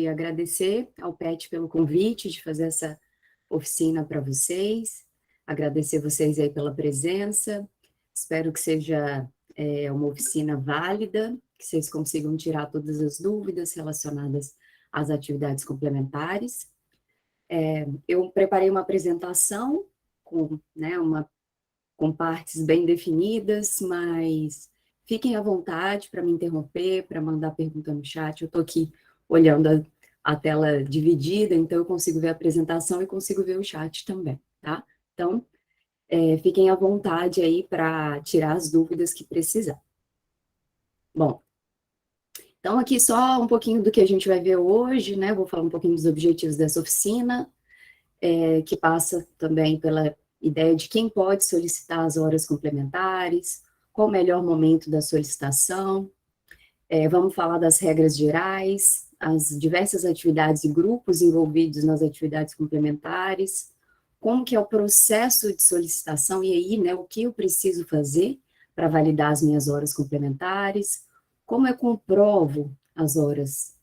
de agradecer ao PET pelo convite de fazer essa oficina para vocês, agradecer vocês aí pela presença, espero que seja uma oficina válida, que vocês consigam tirar todas as dúvidas relacionadas às atividades complementares. Eu preparei uma apresentação com, né, com partes bem definidas, mas fiquem à vontade para me interromper, para mandar pergunta no chat. Eu estou aqui olhando a tela dividida, então eu consigo ver a apresentação e consigo ver o chat também, tá? Então, fiquem à vontade aí para tirar as dúvidas que precisar. Bom, então aqui só um pouquinho do que a gente vai ver hoje, né? Vou falar um pouquinho dos objetivos dessa oficina, que passa também pela ideia de quem pode solicitar as horas complementares, qual o melhor momento da solicitação, vamos falar das regras gerais, as diversas atividades e grupos envolvidos nas atividades complementares, como que é o processo de solicitação, e aí, né, o que eu preciso fazer para validar as minhas horas complementares, como eu comprovo as horas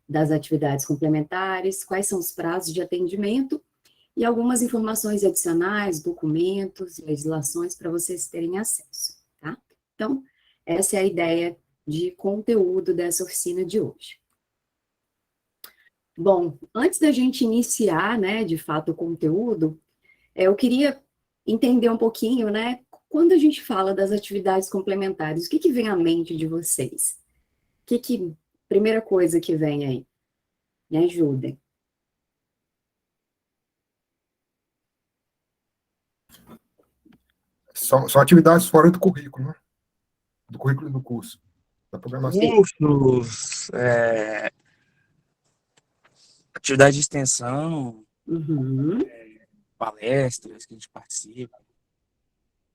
das atividades complementares, quais são os prazos de atendimento, e algumas informações adicionais, documentos, legislações para vocês terem acesso, tá? Então, essa é a ideia de conteúdo dessa oficina de hoje. Bom, antes da gente iniciar, né, de fato, o conteúdo, eu queria entender um pouquinho, né, quando a gente fala das atividades complementares, o que vem à mente de vocês? Primeira coisa que vem aí? Me ajudem. São atividades fora do currículo, né? Do currículo do curso, da programação. Cursos, atividade de extensão, palestras que a gente participa.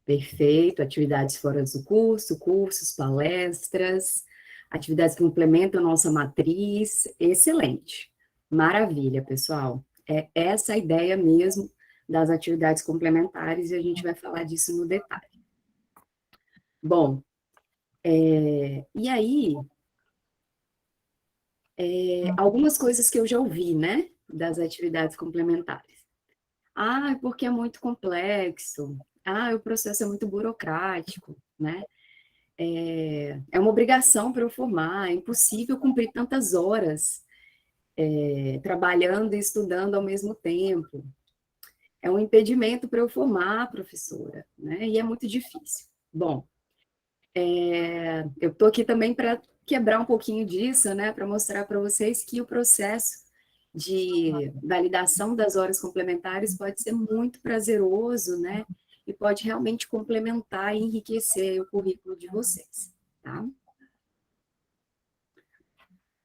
Perfeito, atividades fora do curso, cursos, palestras, atividades que complementam a nossa matriz, excelente. Maravilha, pessoal. É essa a ideia mesmo das atividades complementares e a gente vai falar disso no detalhe. Bom, e aí, algumas coisas que eu já ouvi, né, das atividades complementares. Ah, porque é muito complexo. Ah, o processo é muito burocrático, né? É uma obrigação para eu formar, é impossível cumprir tantas horas trabalhando e estudando ao mesmo tempo. É um impedimento para eu formar, professora, né? E é muito difícil. Bom, eu estou aqui também para quebrar um pouquinho disso, né? Para mostrar para vocês que o processo de validação das horas complementares pode ser muito prazeroso, né? E pode realmente complementar e enriquecer o currículo de vocês, tá?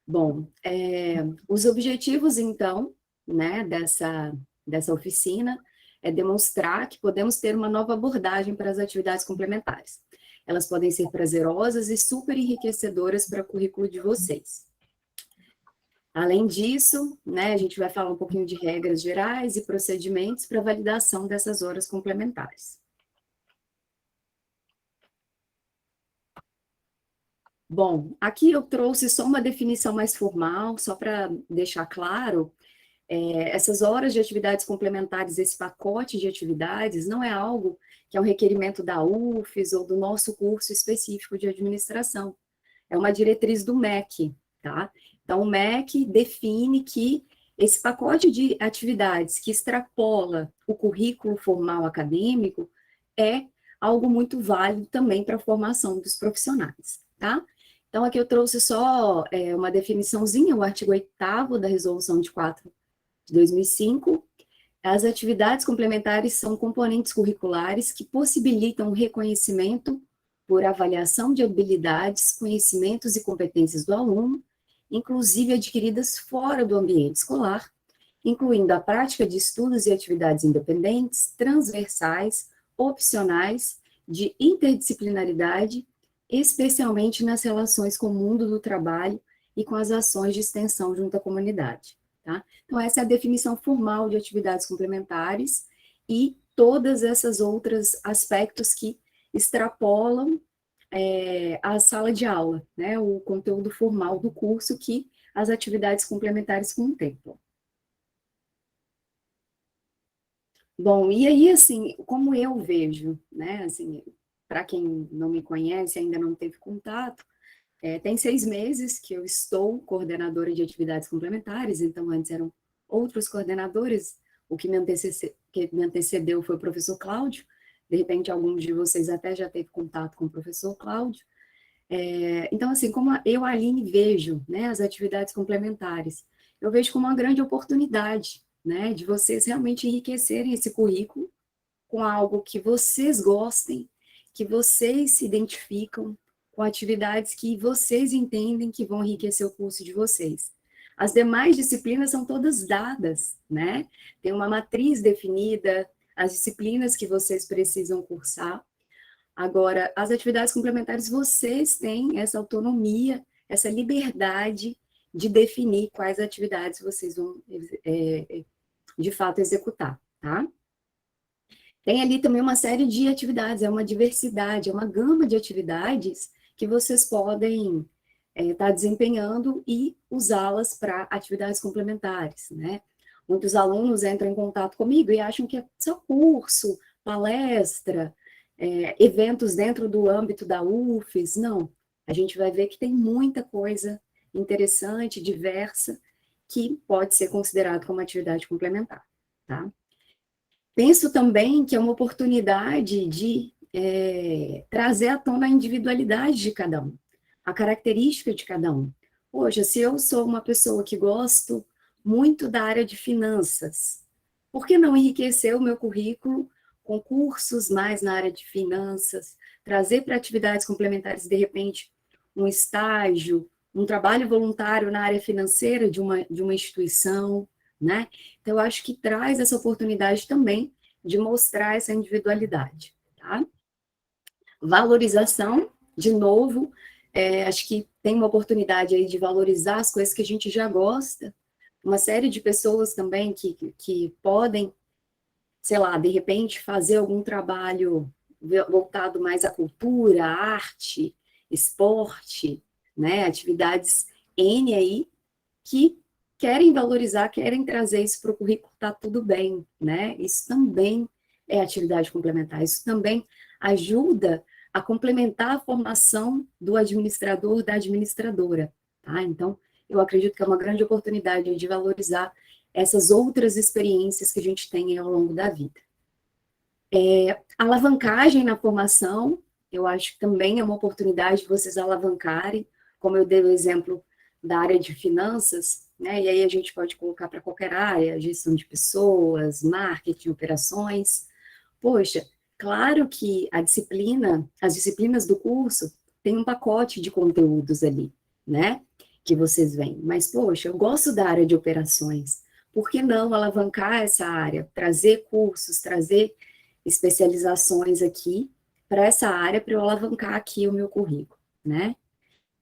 Bom, os objetivos, então, né, dessa oficina é demonstrar que podemos ter uma nova abordagem para as atividades complementares. Elas podem ser prazerosas e super enriquecedoras para o currículo de vocês. Além disso, né, a gente vai falar um pouquinho de regras gerais e procedimentos para validação dessas horas complementares. Bom, aqui eu trouxe só uma definição mais formal, só para deixar claro, essas horas de atividades complementares, esse pacote de atividades, não é algo que é um requerimento da UFES ou do nosso curso específico de administração. É uma diretriz do MEC, tá? Então, o MEC define que esse pacote de atividades que extrapola o currículo formal acadêmico é algo muito válido também para a formação dos profissionais, tá? Então, aqui eu trouxe só uma definiçãozinha, o artigo 8º da Resolução de 4 de 2005. As atividades complementares são componentes curriculares que possibilitam o reconhecimento por avaliação de habilidades, conhecimentos e competências do aluno, inclusive adquiridas fora do ambiente escolar, incluindo a prática de estudos e atividades independentes, transversais, opcionais, de interdisciplinaridade, especialmente nas relações com o mundo do trabalho e com as ações de extensão junto à comunidade. Tá? Então, essa é a definição formal de atividades complementares e todas essas outros aspectos que extrapolam a sala de aula, né, o conteúdo formal do curso que as atividades complementares com o tempo. Bom, e aí, assim, como eu vejo, né, assim, para quem não me conhece, ainda não teve contato, tem 6 meses que eu estou coordenadora de atividades complementares, então antes eram outros coordenadores, o que me antecedeu foi o professor Cláudio, de repente alguns de vocês até já teve contato com o professor Cláudio. Então, assim, como eu, Aline, vejo, né, as atividades complementares, eu vejo como uma grande oportunidade, né, de vocês realmente enriquecerem esse currículo com algo que vocês gostem, que vocês se identificam, com atividades que vocês entendem que vão enriquecer o curso de vocês. As demais disciplinas são todas dadas, né? Tem uma matriz definida, as disciplinas que vocês precisam cursar. Agora, as atividades complementares, vocês têm essa autonomia, essa liberdade de definir quais atividades vocês vão, de fato, executar, tá? Tem ali também uma série de atividades, é uma diversidade, é uma gama de atividades que vocês podem estar desempenhando e usá-las para atividades complementares, né? Muitos alunos entram em contato comigo e acham que é só curso, palestra, eventos dentro do âmbito da UFES. Não, a gente vai ver que tem muita coisa interessante, diversa, que pode ser considerado como atividade complementar, tá? Penso também que é uma oportunidade de trazer à tona a individualidade de cada um, a característica de cada um. Poxa, se eu sou uma pessoa que gosto muito da área de finanças, por que não enriquecer o meu currículo com cursos mais na área de finanças, trazer para atividades complementares, de repente, um estágio, um trabalho voluntário na área financeira de uma instituição, né? Então, eu acho que traz essa oportunidade também de mostrar essa individualidade, tá? Valorização, de novo, acho que tem uma oportunidade aí de valorizar as coisas que a gente já gosta, uma série de pessoas também que podem, sei lá, de repente fazer algum trabalho voltado mais à cultura, à arte, esporte, né, atividades N aí, que querem valorizar, querem trazer isso para o currículo, tá tudo bem, né? Isso também é atividade complementar, isso também ajuda a complementar a formação do administrador, da administradora, tá? Então, eu acredito que é uma grande oportunidade de valorizar essas outras experiências que a gente tem ao longo da vida. Alavancagem na formação, eu acho que também é uma oportunidade de vocês alavancarem, como eu dei o exemplo da área de finanças, né, e aí a gente pode colocar para qualquer área, gestão de pessoas, marketing, operações. Poxa, claro que as disciplinas do curso, tem um pacote de conteúdos ali, né, que vocês veem, mas, poxa, eu gosto da área de operações, por que não alavancar essa área, trazer cursos, trazer especializações aqui para essa área, para eu alavancar aqui o meu currículo, né?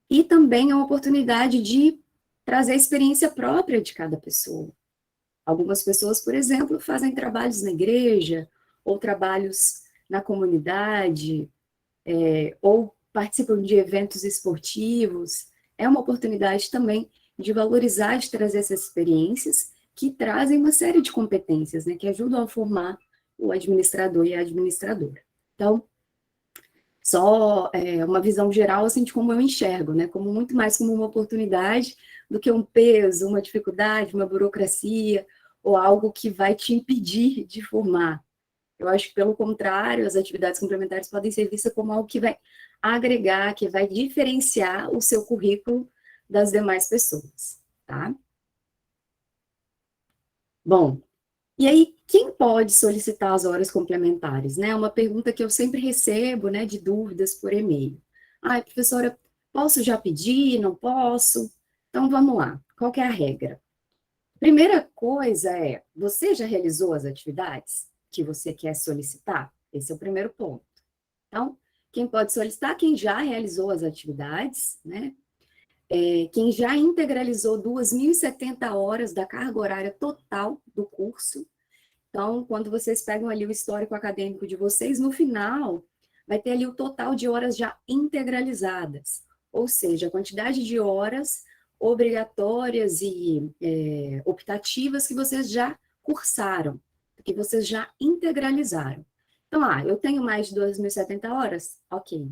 E também é uma oportunidade de trazer a experiência própria de cada pessoa. Algumas pessoas, por exemplo, fazem trabalhos na igreja, ou trabalhos na comunidade, ou participam de eventos esportivos. É uma oportunidade também de valorizar, de trazer essas experiências que trazem uma série de competências, né, que ajudam a formar o administrador e a administradora. Então, só uma visão geral assim, de como eu enxergo, né? Como muito mais como uma oportunidade do que um peso, uma dificuldade, uma burocracia, ou algo que vai te impedir de formar. Eu acho que, pelo contrário, as atividades complementares podem ser vistas como algo que vai agregar, que vai diferenciar o seu currículo das demais pessoas, tá? Bom, e aí, quem pode solicitar as horas complementares, né? Uma pergunta que eu sempre recebo, né, de dúvidas por e-mail. Ah, professora, posso já pedir? Não posso? Então, vamos lá. Qual que é a regra? Primeira coisa é, você já realizou as atividades que você quer solicitar? Esse é o primeiro ponto. Então, quem pode solicitar? Quem já realizou as atividades, né? Quem já integralizou 2.070 horas da carga horária total do curso. Então, quando vocês pegam ali o histórico acadêmico de vocês, no final, vai ter ali o total de horas já integralizadas, ou seja, a quantidade de horas obrigatórias e optativas que vocês já cursaram, que vocês já integralizaram. Então, eu tenho mais de 2.070 horas? Ok.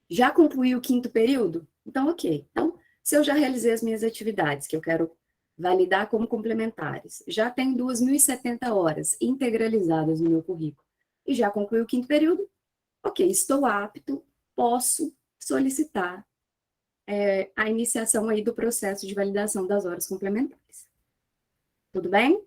Já concluí o 5º período? Então, ok. Então, se eu já realizei as minhas atividades, que eu quero validar como complementares, já tenho 2.070 horas integralizadas no meu currículo, e já concluí o 5º período, ok, estou apto, posso solicitar a iniciação aí do processo de validação das horas complementares. Tudo bem?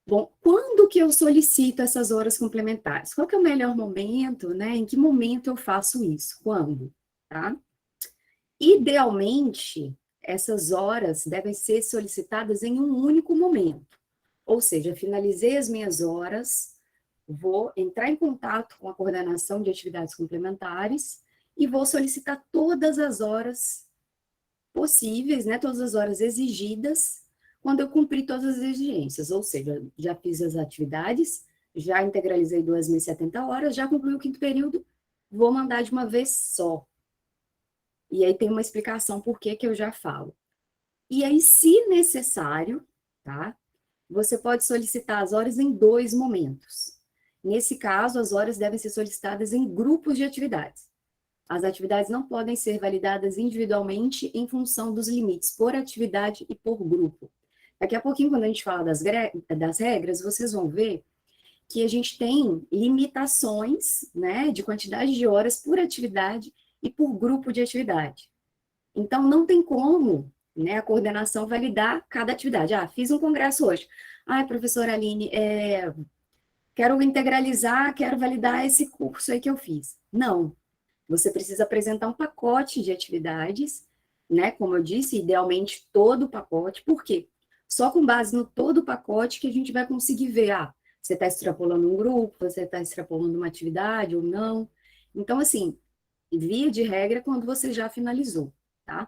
Bom, quando que eu solicito essas horas complementares? Qual que é o melhor momento, né? Em que momento eu faço isso? Quando? Tá? Idealmente, essas horas devem ser solicitadas em um único momento. Ou seja, finalizei as minhas horas, vou entrar em contato com a coordenação de atividades complementares e vou solicitar todas as horas possíveis, né, todas as horas exigidas, quando eu cumprir todas as exigências, ou seja, já fiz as atividades, já integralizei 2.070 horas, já concluí o 5º período, vou mandar de uma vez só. E aí tem uma explicação por que eu já falo. E aí, se necessário, tá, você pode solicitar as horas em 2 momentos. Nesse caso, as horas devem ser solicitadas em grupos de atividades. As atividades não podem ser validadas individualmente em função dos limites por atividade e por grupo. Daqui a pouquinho, quando a gente fala das regras, vocês vão ver que a gente tem limitações, né, de quantidade de horas por atividade e por grupo de atividade. Então, não tem como, né, a coordenação validar cada atividade. Fiz um congresso hoje. Professora Aline, quero integralizar, quero validar esse curso aí que eu fiz. Não. Você precisa apresentar um pacote de atividades, né? Como eu disse, idealmente todo o pacote. Por quê? Só com base no todo o pacote que a gente vai conseguir ver, você está extrapolando um grupo, você está extrapolando uma atividade ou não. Então, assim, via de regra, quando você já finalizou, tá?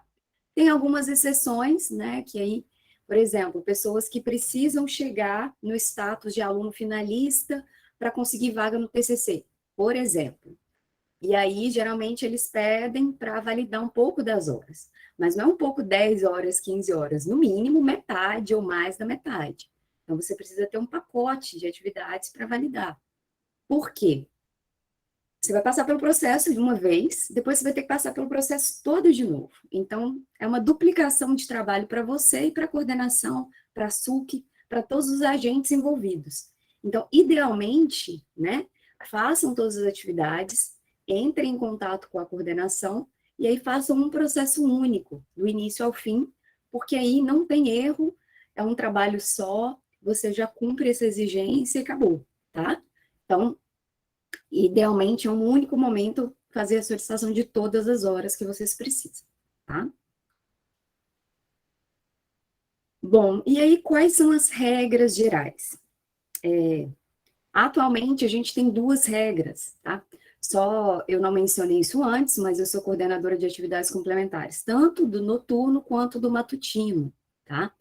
Tem algumas exceções, né? Que aí, por exemplo, pessoas que precisam chegar no status de aluno finalista para conseguir vaga no TCC, por exemplo. E aí, geralmente, eles pedem para validar um pouco das horas. Mas não é um pouco 10 horas, 15 horas. No mínimo, metade ou mais da metade. Então, você precisa ter um pacote de atividades para validar. Por quê? Você vai passar pelo processo de uma vez, depois você vai ter que passar pelo processo todo de novo. Então, é uma duplicação de trabalho para você e para a coordenação, para a SUC, para todos os agentes envolvidos. Então, idealmente, né, façam todas as atividades, entrem em contato com a coordenação e aí façam um processo único, do início ao fim, porque aí não tem erro, é um trabalho só, você já cumpre essa exigência e acabou, tá? Então, idealmente, em um único momento, fazer a solicitação de todas as horas que vocês precisam, tá? Bom, e aí quais são as regras gerais? Atualmente, a gente tem 2 regras, tá? Só eu não mencionei isso antes, mas eu sou coordenadora de atividades complementares, tanto do noturno quanto do matutino, tá?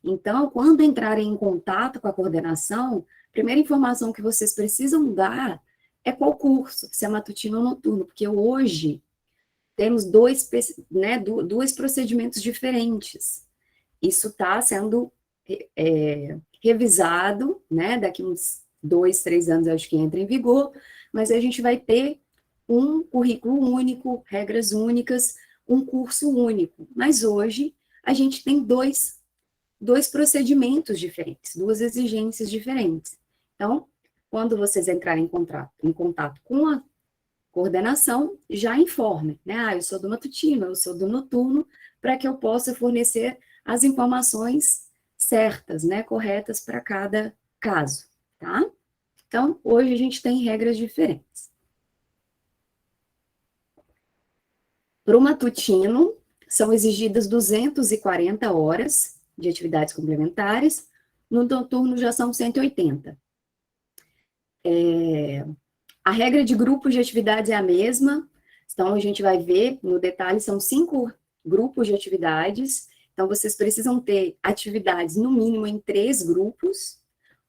Então, quando entrarem em contato com a coordenação, a primeira informação que vocês precisam dar é qual curso, se é matutino ou noturno, porque hoje temos dois procedimentos diferentes. Isso está sendo revisado, né? Daqui uns 2, 3 anos, acho que entra em vigor, mas a gente vai ter um currículo único, regras únicas, um curso único. Mas hoje a gente tem dois procedimentos diferentes, 2 exigências diferentes. Então, quando vocês entrarem em contato com a coordenação, já informe, né? Eu sou do matutino, eu sou do noturno, para que eu possa fornecer as informações certas, né? Corretas para cada caso, tá? Então, hoje a gente tem regras diferentes. Para o matutino, são exigidas 240 horas de atividades complementares, no noturno já são 180. A regra de grupos de atividades é a mesma, então a gente vai ver no detalhe, são 5 grupos de atividades, então vocês precisam ter atividades no mínimo em 3 grupos,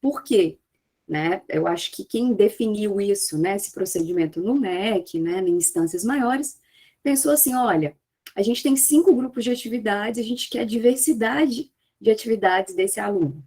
por quê? Né? Eu acho que quem definiu isso, né, esse procedimento no MEC, né, em instâncias maiores, pensou assim, olha, a gente tem 5 grupos de atividades, a gente quer diversidade de atividades desse aluno.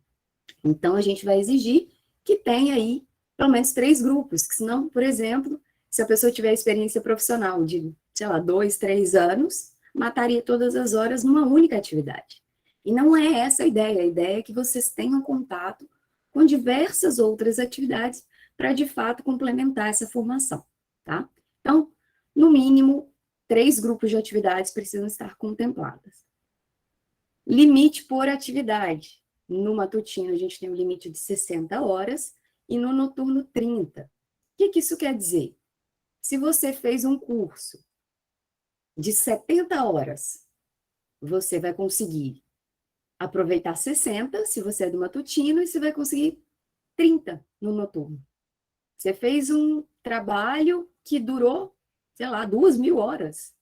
Então, a gente vai exigir que tenha aí pelo menos 3 grupos, que senão, por exemplo, se a pessoa tiver experiência profissional de, sei lá, 2, 3 anos, mataria todas as horas numa única atividade. E não é essa a ideia é que vocês tenham contato com diversas outras atividades para, de fato, complementar essa formação, tá? Então, no mínimo, 3 grupos de atividades precisam estar contempladas. Limite por atividade. No matutino, a gente tem um limite de 60 horas e no noturno, 30. O que isso quer dizer? Se você fez um curso de 70 horas, você vai conseguir aproveitar 60, se você é do matutino, e você vai conseguir 30 no noturno. Você fez um trabalho que durou, sei lá, 2.000 horas.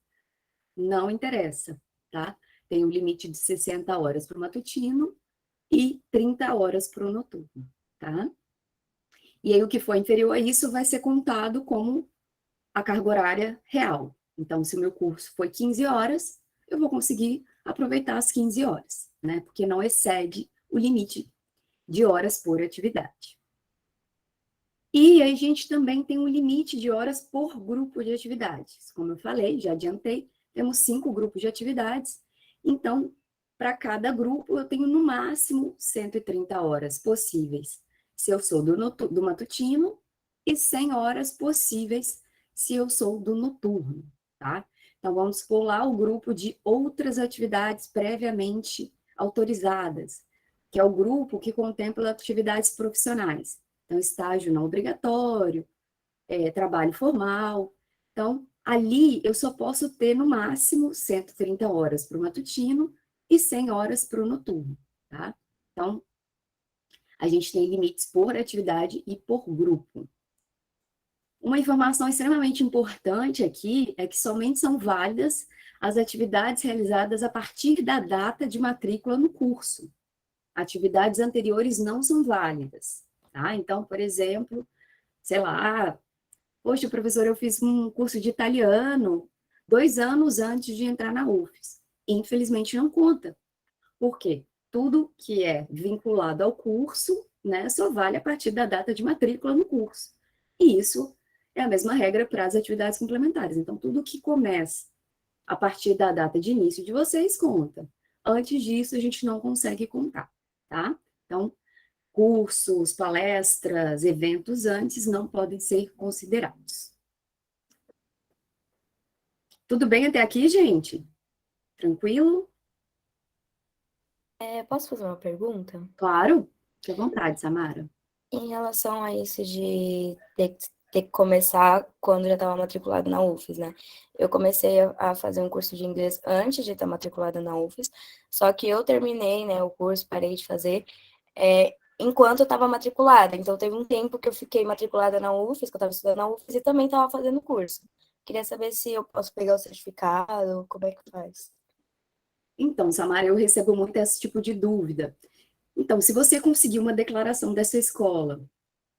Não interessa, tá? Tem um limite de 60 horas para o matutino e 30 horas para o noturno, tá? E aí o que for inferior a isso vai ser contado como a carga horária real. Então, se o meu curso foi 15 horas, eu vou conseguir aproveitar as 15 horas, né? Porque não excede o limite de horas por atividade. E a gente também tem um limite de horas por grupo de atividades. Como eu falei, já adiantei, temos 5 grupos de atividades. Então, para cada grupo, eu tenho no máximo 130 horas possíveis, se eu sou do matutino, e 100 horas possíveis se eu sou do noturno, tá? Então, vamos pôr lá o grupo de outras atividades previamente autorizadas, que é o grupo que contempla atividades profissionais. Então, estágio não obrigatório, trabalho formal. Então, ali eu só posso ter no máximo 130 horas para o matutino e 100 horas para o noturno, tá? Então, a gente tem limites por atividade e por grupo. Uma informação extremamente importante aqui é que somente são válidas as atividades realizadas a partir da data de matrícula no curso. Atividades anteriores não são válidas, tá? Então, por exemplo, sei lá, poxa, professor, eu fiz um curso de italiano 2 anos antes de entrar na UFES. Infelizmente não conta. Por quê? Tudo que é vinculado ao curso, né, só vale a partir da data de matrícula no curso. E isso é a mesma regra para as atividades complementares. Então, tudo que começa a partir da data de início de vocês conta. Antes disso, a gente não consegue contar, tá? Então, cursos, palestras, eventos antes não podem ser considerados. Tudo bem até aqui, gente? Tranquilo? Posso fazer uma pergunta? Claro, fique à vontade, Samara. Em relação a isso de ter que começar quando já estava matriculado na UFES, né? Eu comecei a fazer um curso de inglês antes de estar matriculada na UFES, só que eu terminei, né, o curso, parei de fazer, enquanto eu estava matriculada. Então, teve um tempo que eu fiquei matriculada na UFES, que eu estava estudando na UFES, e também estava fazendo o curso. Queria saber se eu posso pegar o certificado, como é que faz? Então, Samara, eu recebo muito esse tipo de dúvida. Então, se você conseguir uma declaração dessa escola,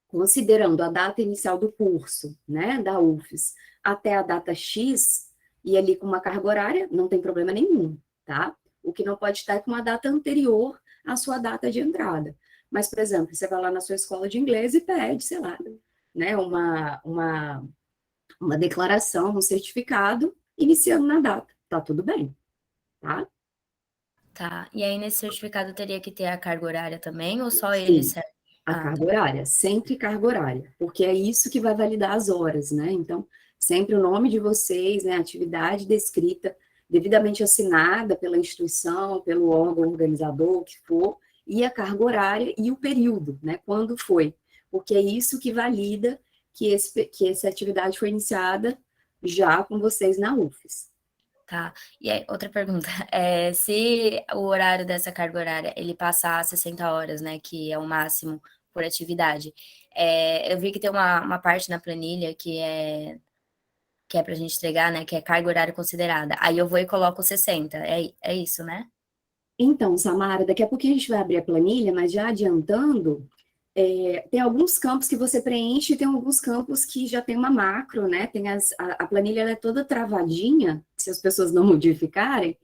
considerando a data inicial do curso, né, da UFES, até a data X, e ali com uma carga horária, não tem problema nenhum, tá? O que não pode estar é com uma data anterior à sua data de entrada. Mas, por exemplo, você vai lá na sua escola de inglês e pede, sei lá, né, uma declaração, um certificado, iniciando na data. Tá tudo bem, tá? Tá. E aí, nesse certificado, teria que ter a carga horária também, ou só Sim. ele serve? A Ah, carga horária, sempre carga horária, porque é isso que vai validar as horas, né? Então, sempre o nome de vocês, né, atividade descrita, devidamente assinada pela instituição, pelo órgão organizador, o que for, e a carga horária e o período, né, quando foi, porque é isso que valida que essa atividade foi iniciada já com vocês na UFES. tá. E aí, outra pergunta. Se o horário dessa carga horária, ele passar 60 horas, né, que é o máximo por atividade, eu vi que tem uma parte na planilha que é pra gente entregar, né, que é carga horária considerada. Aí eu vou e coloco 60. É isso, né? Então, Samara, daqui a pouquinho a gente vai abrir a planilha, mas já adiantando, tem alguns campos que você preenche e tem alguns campos que já tem uma macro, né? Tem a planilha ela é toda travadinha, se as pessoas não modificarem,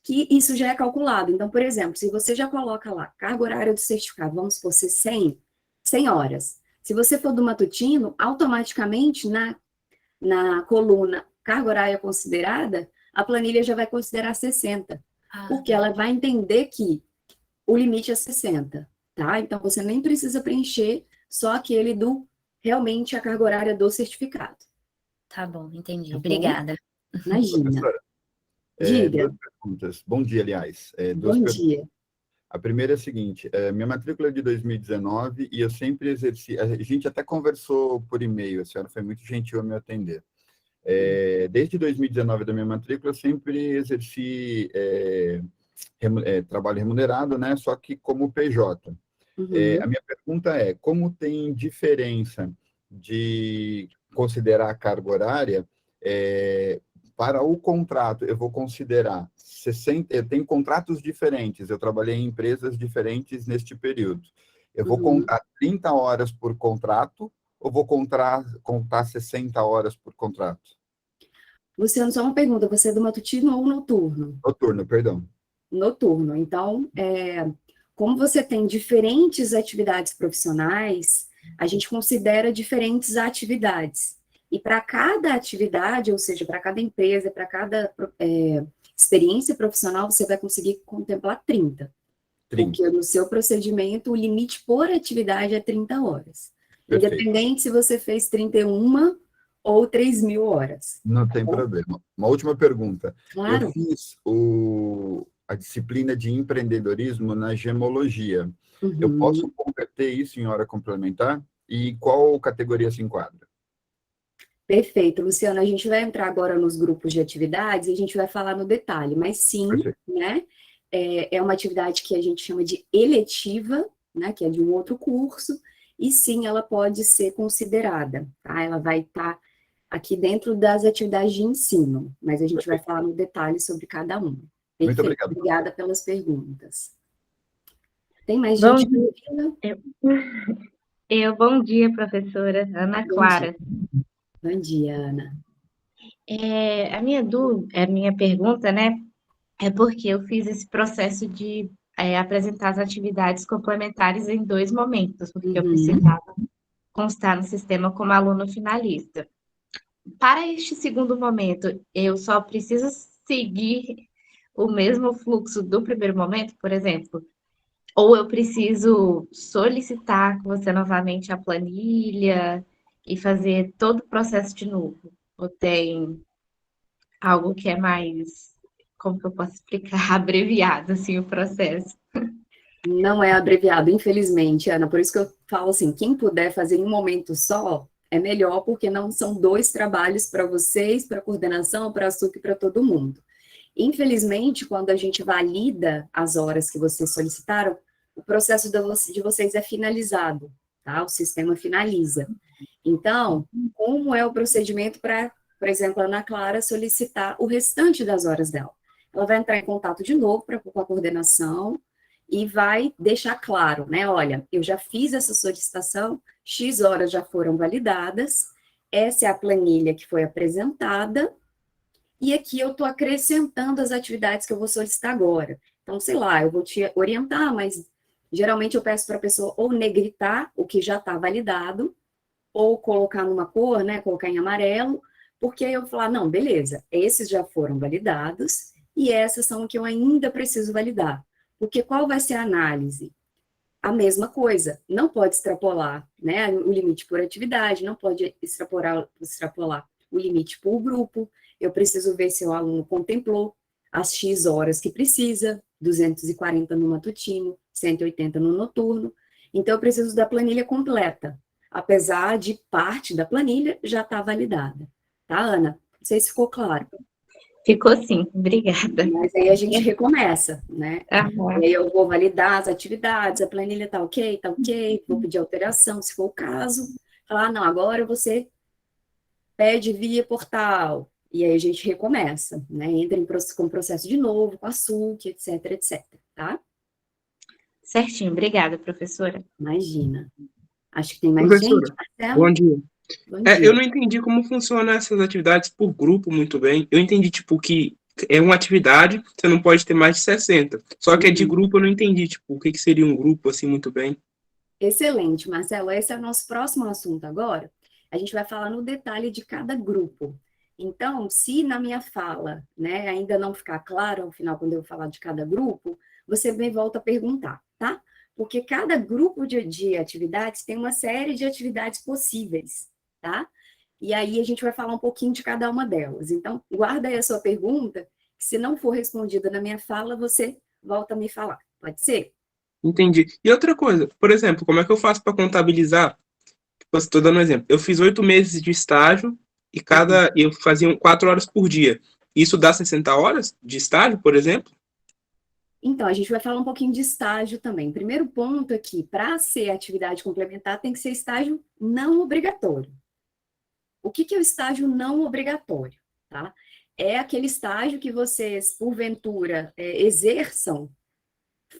que isso já é calculado. Então, por exemplo, se você já coloca lá, carga horária do certificado, vamos supor, ser 100 horas. Se você for do matutino, automaticamente na coluna carga horária considerada, a planilha já vai considerar 60, porque ela vai entender que o limite é 60, tá? Então, você nem precisa preencher só aquele realmente a carga horária do certificado. Tá bom, entendi. Tá bom? Obrigada. Imagina. Professora, Diga. duas perguntas. Bom dia, aliás. Bom dia. A primeira é a seguinte, minha matrícula é de 2019 e eu sempre exerci, a gente até conversou por e-mail, a senhora foi muito gentil a me atender. Desde 2019 da minha matrícula, eu sempre exerci trabalho remunerado, né? Só que como PJ. A minha pergunta é, como tem diferença de considerar a carga horária para o contrato? Eu vou considerar 60, eu tenho contratos diferentes, eu trabalhei em empresas diferentes neste período. Eu vou contar 30 horas por contrato ou vou contar 60 horas por contrato? Luciano, só uma pergunta, você é do matutino ou noturno? Noturno, perdão. Noturno. Então, como você tem diferentes atividades profissionais, a gente considera diferentes atividades. E para cada atividade, ou seja, para cada empresa, para cada experiência profissional, você vai conseguir contemplar 30. Porque no seu procedimento, o limite por atividade é 30 horas. Perfeito. Independente se você fez 31 ou 3.000 horas. Não tem problema. Uma última pergunta. Claro. Eu fiz a disciplina de empreendedorismo na gemologia. Eu posso converter isso em hora complementar? E qual categoria se enquadra? Perfeito, Luciano. A gente vai entrar agora nos grupos de atividades e a gente vai falar no detalhe, mas sim, Perfeito. né? É uma atividade que a gente chama de eletiva, né? Que é de um outro curso, e sim, ela pode ser considerada, tá? Ela vai estar aqui dentro das atividades de ensino, mas a gente vai falar no detalhe sobre cada uma. Perfeito. Muito obrigado. Obrigada pelas perguntas. Tem mais Bom gente? bom dia, professora Ana Clara. Bom dia, Ana. A minha pergunta, né, é porque eu fiz esse processo de apresentar as atividades complementares em 2 momentos, porque eu precisava constar no sistema como aluno finalista. Para este segundo momento, eu só preciso seguir o mesmo fluxo do primeiro momento, por exemplo? Ou eu preciso solicitar com você novamente a planilha e fazer todo o processo de novo? Ou tem algo que é mais, como que eu posso explicar, abreviado, assim, o processo? Não é abreviado, infelizmente, Ana. Por isso que eu falo assim, quem puder fazer em um momento só, é melhor, porque não são 2 trabalhos para vocês, para a coordenação, para a SUC e para todo mundo. Infelizmente, quando a gente valida as horas que vocês solicitaram, o processo de vocês é finalizado, tá? O sistema finaliza. Então, como é o procedimento para, por exemplo, a Ana Clara solicitar o restante das horas dela? Ela vai entrar em contato de novo com a coordenação e vai deixar claro, né? Olha, eu já fiz essa solicitação, X horas já foram validadas, essa é a planilha que foi apresentada, e aqui eu estou acrescentando as atividades que eu vou solicitar agora. Então, sei lá, eu vou te orientar, mas geralmente eu peço para a pessoa ou negritar o que já está validado, ou colocar numa cor, né, colocar em amarelo, porque aí eu vou falar, não, beleza, esses já foram validados, e essas são o que eu ainda preciso validar. Porque qual vai ser a análise? A mesma coisa, não pode extrapolar, né, o limite por atividade, não pode extrapolar o limite por grupo, eu preciso ver se o aluno contemplou as X horas que precisa, 240 no matutino, 180 no noturno, então eu preciso da planilha completa, apesar de parte da planilha já estar validada. Tá, Ana? Não sei se ficou claro. Ficou sim, obrigada. Mas aí a gente recomeça, né? Uhum. E aí eu vou validar as atividades, a planilha tá ok, vou pedir alteração, se for o caso. Falar, não, agora você pede via portal. E aí a gente recomeça, né? Entra com o processo de novo, com a SUC, etc, tá? Certinho, obrigada, professora. Imagina. Acho que tem mais Professora, gente, Marcelo? bom dia. Bom Eu dia. não entendi como funcionam essas atividades por grupo muito bem. Eu entendi, tipo, que é uma atividade, você não pode ter mais de 60. Só que é de Uhum. grupo, eu não entendi, tipo, o que seria um grupo, assim, muito bem. Excelente, Marcelo. Esse é o nosso próximo assunto agora. A gente vai falar no detalhe de cada grupo. Então, se na minha fala, né, ainda não ficar claro ao final, quando eu falar de cada grupo, você me volta a perguntar, tá? Porque cada grupo de atividades tem uma série de atividades possíveis, tá? E aí a gente vai falar um pouquinho de cada uma delas. Então, guarda aí a sua pergunta, que se não for respondida na minha fala, você volta a me falar. Pode ser? Entendi. E outra coisa, por exemplo, como é que eu faço para contabilizar? Tipo, estou dando um exemplo. Eu fiz 8 meses de estágio e eu fazia 4 horas por dia. Isso dá 60 horas de estágio, por exemplo? Então, a gente vai falar um pouquinho de estágio também. Primeiro ponto aqui, para ser atividade complementar, tem que ser estágio não obrigatório. O que é o estágio não obrigatório? Tá? É aquele estágio que vocês, porventura, exerçam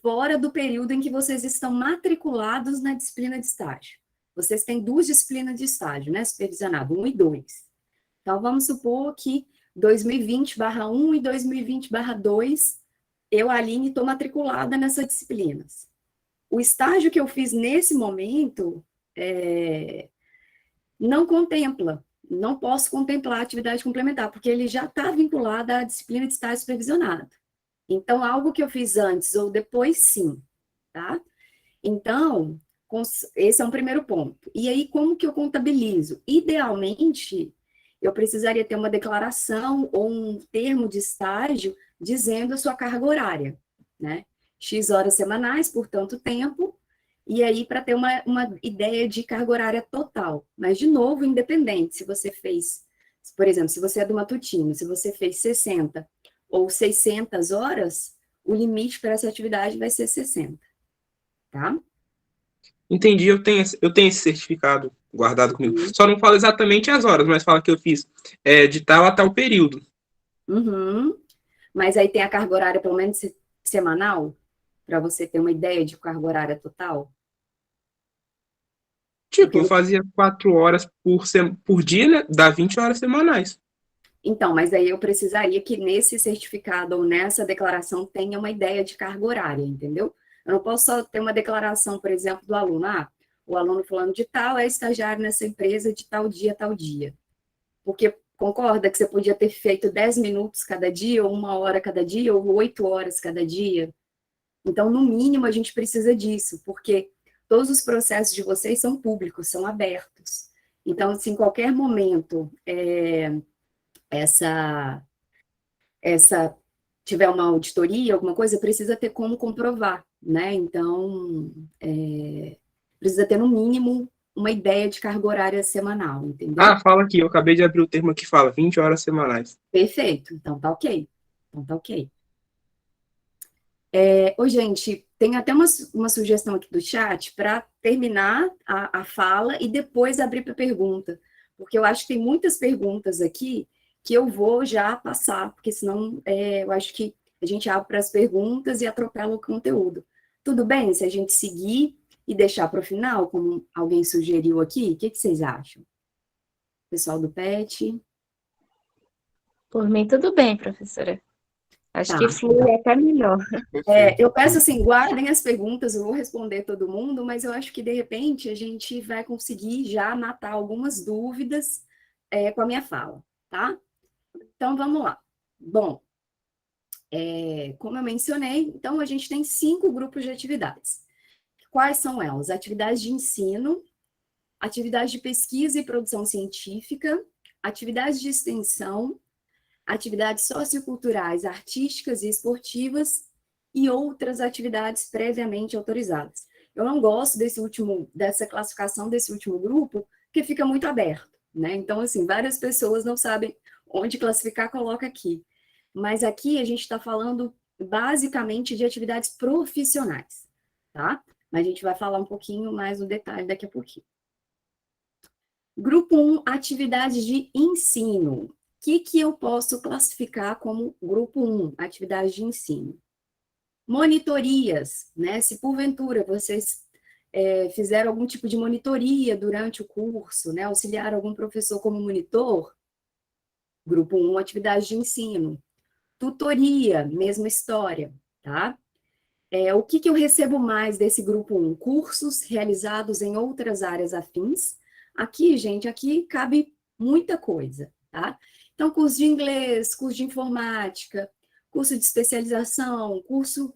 fora do período em que vocês estão matriculados na disciplina de estágio. Vocês têm 2 disciplinas de estágio, né? Supervisionado, 1 e 2. Então, vamos supor que 2020/1 e 2020/2 eu, Aline, estou matriculada nessas disciplinas. O estágio que eu fiz nesse momento não contempla, não posso contemplar a atividade complementar, porque ele já está vinculado à disciplina de estágio supervisionado. Então, algo que eu fiz antes ou depois, sim, tá? Então, esse é um primeiro ponto. E aí, como que eu contabilizo? Idealmente, eu precisaria ter uma declaração ou um termo de estágio dizendo a sua carga horária, né? X horas semanais por tanto tempo, e aí para ter uma ideia de carga horária total. Mas, de novo, independente, se você fez, por exemplo, se você é do matutino, se você fez 60 ou 600 horas, o limite para essa atividade vai ser 60, tá? Entendi, eu tenho esse certificado guardado comigo. Só não fala exatamente as horas, mas fala que eu fiz de tal a tal período. Uhum. Mas aí tem a carga horária, pelo menos semanal, para você ter uma ideia de carga horária total? Tipo, eu fazia 4 horas por dia, né? Dá 20 horas semanais. Então, mas aí eu precisaria que nesse certificado ou nessa declaração tenha uma ideia de carga horária, entendeu? Eu não posso só ter uma declaração, por exemplo, do aluno. O aluno fulano de tal é estagiário nessa empresa de tal dia a tal dia. Porque concorda que você podia ter feito 10 minutos cada dia, ou 1 hora cada dia, ou 8 horas cada dia? Então, no mínimo, a gente precisa disso, porque todos os processos de vocês são públicos, são abertos. Então, se em qualquer momento essa tiver uma auditoria, alguma coisa, precisa ter como comprovar, né? Então, precisa ter, no mínimo, uma ideia de carga horária semanal, entendeu? Ah, fala aqui, eu acabei de abrir o termo que fala 20 horas semanais. Perfeito, então tá ok. Então tá ok. Gente, tem até uma sugestão aqui do chat para terminar a fala e depois abrir para pergunta, porque eu acho que tem muitas perguntas aqui que eu vou já passar, porque senão eu acho que a gente abre para as perguntas e atropela o conteúdo. Tudo bem se a gente seguir e deixar para o final, como alguém sugeriu aqui? O que vocês acham? Pessoal do PET? Por mim, tudo bem, professora. Acho Tá. que flui até melhor. Eu peço assim, guardem as perguntas, eu vou responder todo mundo, mas eu acho que, de repente, a gente vai conseguir já matar algumas dúvidas com a minha fala, tá? Então, vamos lá. Bom, como eu mencionei, então, a gente tem 5 grupos de atividades. Quais são elas? Atividades de ensino, atividades de pesquisa e produção científica, atividades de extensão, atividades socioculturais, artísticas e esportivas e outras atividades previamente autorizadas. Eu não gosto dessa classificação desse último grupo, porque fica muito aberto, né? Então, assim, várias pessoas não sabem onde classificar, coloca aqui. Mas aqui a gente está falando basicamente de atividades profissionais, tá? Mas a gente vai falar um pouquinho mais no detalhe daqui a pouquinho. Grupo 1, atividades de ensino. O que eu posso classificar como grupo 1, atividades de ensino? Monitorias, né? Se porventura vocês fizeram algum tipo de monitoria durante o curso, né? Auxiliaram algum professor como monitor. Grupo 1, atividade de ensino. Tutoria, mesma história, tá? O que eu recebo mais desse grupo 1? Cursos realizados em outras áreas afins. Aqui, gente, aqui cabe muita coisa, tá? Então, curso de inglês, curso de informática, curso de especialização, curso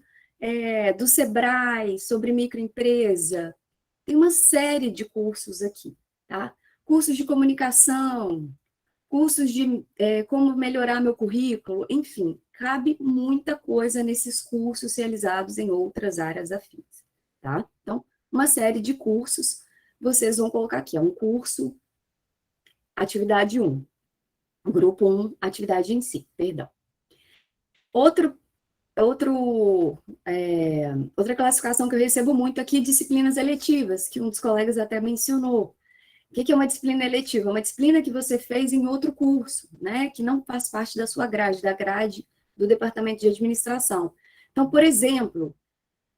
do Sebrae sobre microempresa. Tem uma série de cursos aqui, tá? Cursos de comunicação, cursos de como melhorar meu currículo, enfim, cabe muita coisa nesses cursos realizados em outras áreas afins, tá? Então, uma série de cursos, vocês vão colocar aqui, um curso, atividade 1, grupo 1, atividade em si, perdão. Outra classificação que eu recebo muito aqui, disciplinas eletivas, que um dos colegas até mencionou. O que é uma disciplina eletiva? Uma disciplina que você fez em outro curso, né? Que não faz parte da sua grade, da grade do departamento de administração. Então, por exemplo,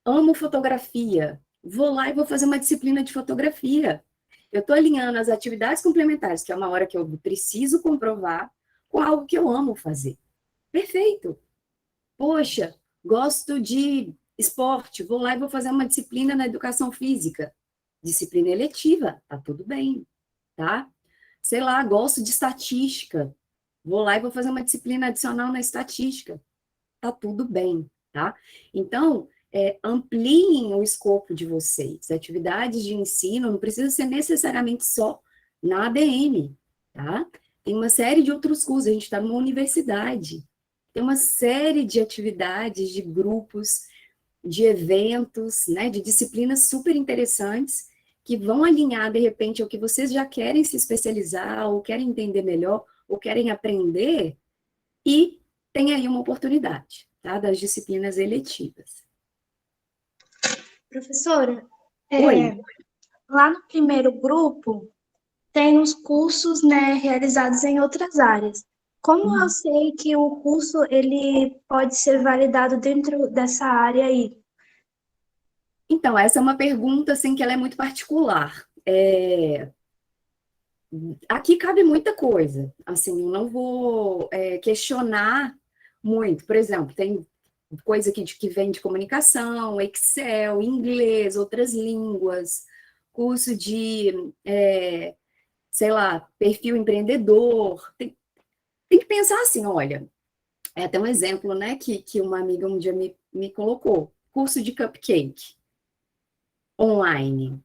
amo fotografia, vou lá e vou fazer uma disciplina de fotografia. Eu estou alinhando as atividades complementares, que é uma hora que eu preciso comprovar, com algo que eu amo fazer. Perfeito. Poxa, gosto de esporte, vou lá e vou fazer uma disciplina na educação física. Disciplina eletiva, tá tudo bem, tá? Sei lá, gosto de estatística, vou lá e vou fazer uma disciplina adicional na estatística, tá tudo bem, tá? Então, ampliem o escopo de vocês. Atividades de ensino não precisa ser necessariamente só na ADM, tá? Tem uma série de outros cursos, a gente está numa universidade, tem uma série de atividades, de grupos, de eventos, né, de disciplinas super interessantes, que vão alinhar, de repente, ao que vocês já querem se especializar, ou querem entender melhor, ou querem aprender, e tem aí uma oportunidade, tá, das disciplinas eletivas. Professora, Oi. lá no primeiro grupo, tem os cursos, né, realizados em outras áreas. Como eu sei que o curso ele pode ser validado dentro dessa área aí? Então, essa é uma pergunta, assim, que ela é muito particular. Aqui cabe muita coisa, assim, eu não vou questionar muito. Por exemplo, tem coisa que vem de comunicação, Excel, inglês, outras línguas, curso de, sei lá, perfil empreendedor. Tem que pensar assim, olha, é até um exemplo, né, que uma amiga um dia me colocou, curso de cupcake online.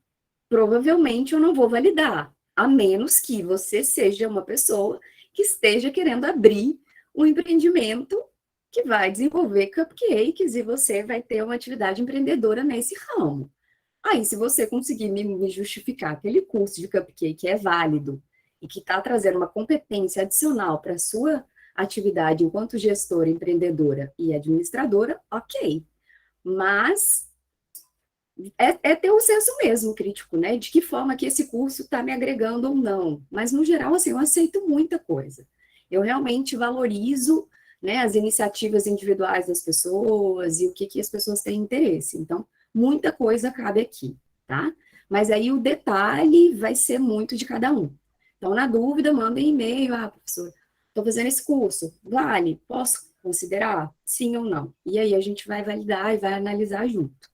Provavelmente eu não vou validar, a menos que você seja uma pessoa que esteja querendo abrir um empreendimento que vai desenvolver cupcakes e você vai ter uma atividade empreendedora nesse ramo. Aí, se você conseguir me justificar que aquele curso de cupcake é válido e que está trazendo uma competência adicional para a sua atividade enquanto gestora, empreendedora e administradora, ok. Mas ter um senso mesmo crítico, né? De que forma que esse curso está me agregando ou não. Mas, no geral, assim, eu aceito muita coisa. Eu realmente valorizo, né, as iniciativas individuais das pessoas e o que as pessoas têm interesse. Então, muita coisa cabe aqui, tá? Mas aí o detalhe vai ser muito de cada um. Então, na dúvida, mandem e-mail, professor, estou fazendo esse curso, vale? Posso considerar? Sim ou não? E aí a gente vai validar e vai analisar junto.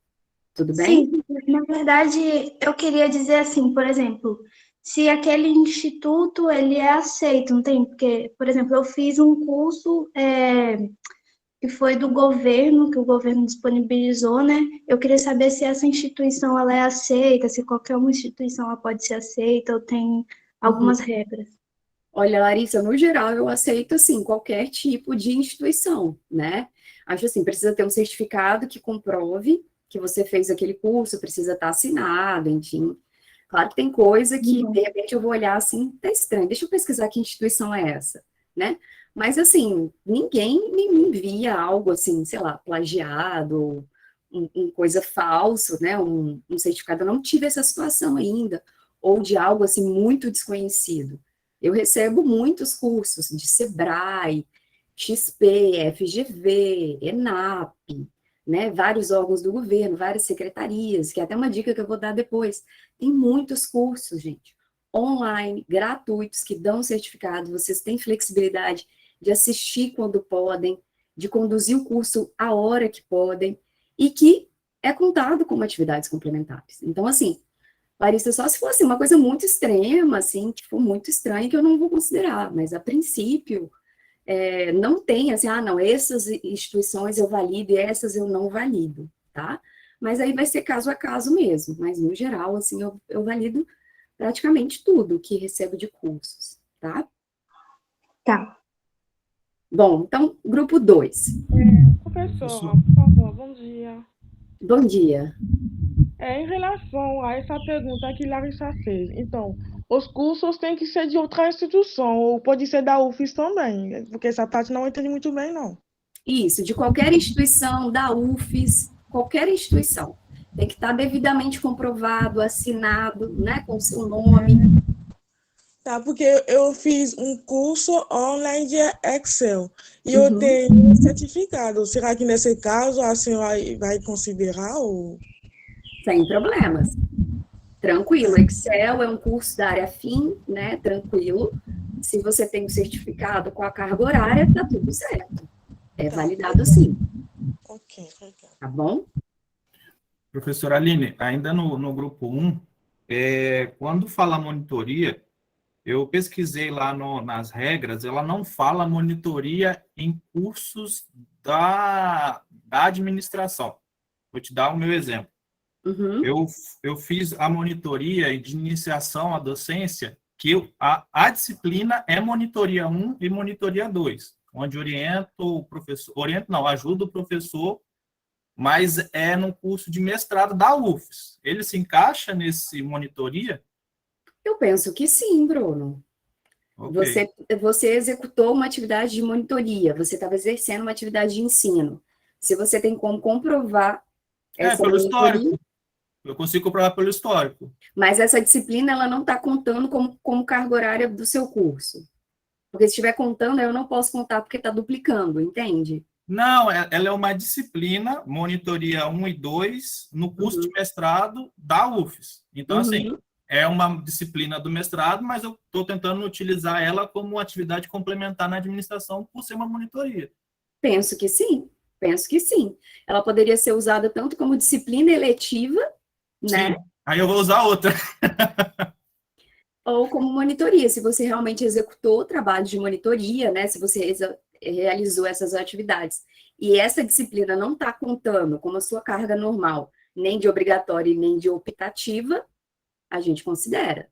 Tudo bem? Sim, na verdade, eu queria dizer assim, por exemplo, se aquele instituto, ele é aceito, não tem? Porque, por exemplo, eu fiz um curso que foi do governo, que o governo disponibilizou, né? Eu queria saber se essa instituição, ela é aceita, se qualquer uma instituição, ela pode ser aceita, ou tem algumas regras. Olha, Larissa, no geral, eu aceito, assim, qualquer tipo de instituição, né? Acho assim, precisa ter um certificado que comprove que você fez aquele curso, precisa estar assinado, enfim. Claro que tem coisa que, de repente, eu vou olhar assim, tá estranho, deixa eu pesquisar que instituição é essa, né? Mas, assim, ninguém me envia algo assim, sei lá, plagiado, coisa falso, né? Um certificado, eu não tive essa situação ainda, ou de algo, assim, muito desconhecido. Eu recebo muitos cursos de Sebrae, XP, FGV, ENAP, né, vários órgãos do governo, várias secretarias, que é até uma dica que eu vou dar depois. Tem muitos cursos, gente, online, gratuitos, que dão certificado, vocês têm flexibilidade de assistir quando podem, de conduzir o curso a hora que podem, e que é contado como atividades complementares. Então, assim, Larissa, só se fosse uma coisa muito extrema, assim, tipo, muito estranha, que eu não vou considerar, mas a princípio, não tem, assim, não, essas instituições eu valido e essas eu não valido, tá? Mas aí vai ser caso a caso mesmo, mas no geral, assim, eu valido praticamente tudo que recebo de cursos, tá? Tá. Bom, então, grupo 2. Professora, por favor, bom dia. Bom dia. Em relação a essa pergunta que Larissa fez, então, os cursos têm que ser de outra instituição, ou pode ser da UFES também, porque essa parte não entendi muito bem, não. Isso, de qualquer instituição, da UFES, qualquer instituição. Tem que estar devidamente comprovado, assinado, né, com o seu nome. Tá, porque eu fiz um curso online de Excel e eu Uhum. tenho um certificado. Será que nesse caso a senhora vai considerar? Ou... Sem problemas. Tranquilo, Excel é um curso da área fim, né, tranquilo. Se você tem o certificado com a carga horária, tá tudo certo. É validado sim, Ok, obrigada. tá bom? Professora Aline, ainda no grupo 1, quando fala monitoria, eu pesquisei lá nas regras, ela não fala monitoria em cursos da administração. Vou te dar o meu exemplo. Uhum. Eu fiz a monitoria de iniciação à docência, que a disciplina é monitoria 1 e monitoria 2, onde ajudo o professor, mas é no curso de mestrado da UFES. Ele se encaixa nesse monitoria? Eu penso que sim, Bruno. Okay. Você executou uma atividade de monitoria, você estava exercendo uma atividade de ensino. Se você tem como comprovar essa pelo monitoria... histórico. Eu consigo comprovar pelo histórico. Mas essa disciplina, ela não está contando como carga horária do seu curso. Porque se estiver contando, eu não posso contar porque está duplicando, entende? Não, ela é uma disciplina, monitoria 1 e 2, no curso de mestrado da UFES. Então, assim, é uma disciplina do mestrado, mas eu estou tentando utilizar ela como atividade complementar na administração por ser uma monitoria. Penso que sim. Ela poderia ser usada tanto como disciplina eletiva, né? Sim, aí eu vou usar outra. Ou como monitoria, se você realmente executou o trabalho de monitoria, né? Se você realizou essas atividades. E essa disciplina não está contando como a sua carga normal, nem de obrigatória e nem de optativa, a gente considera.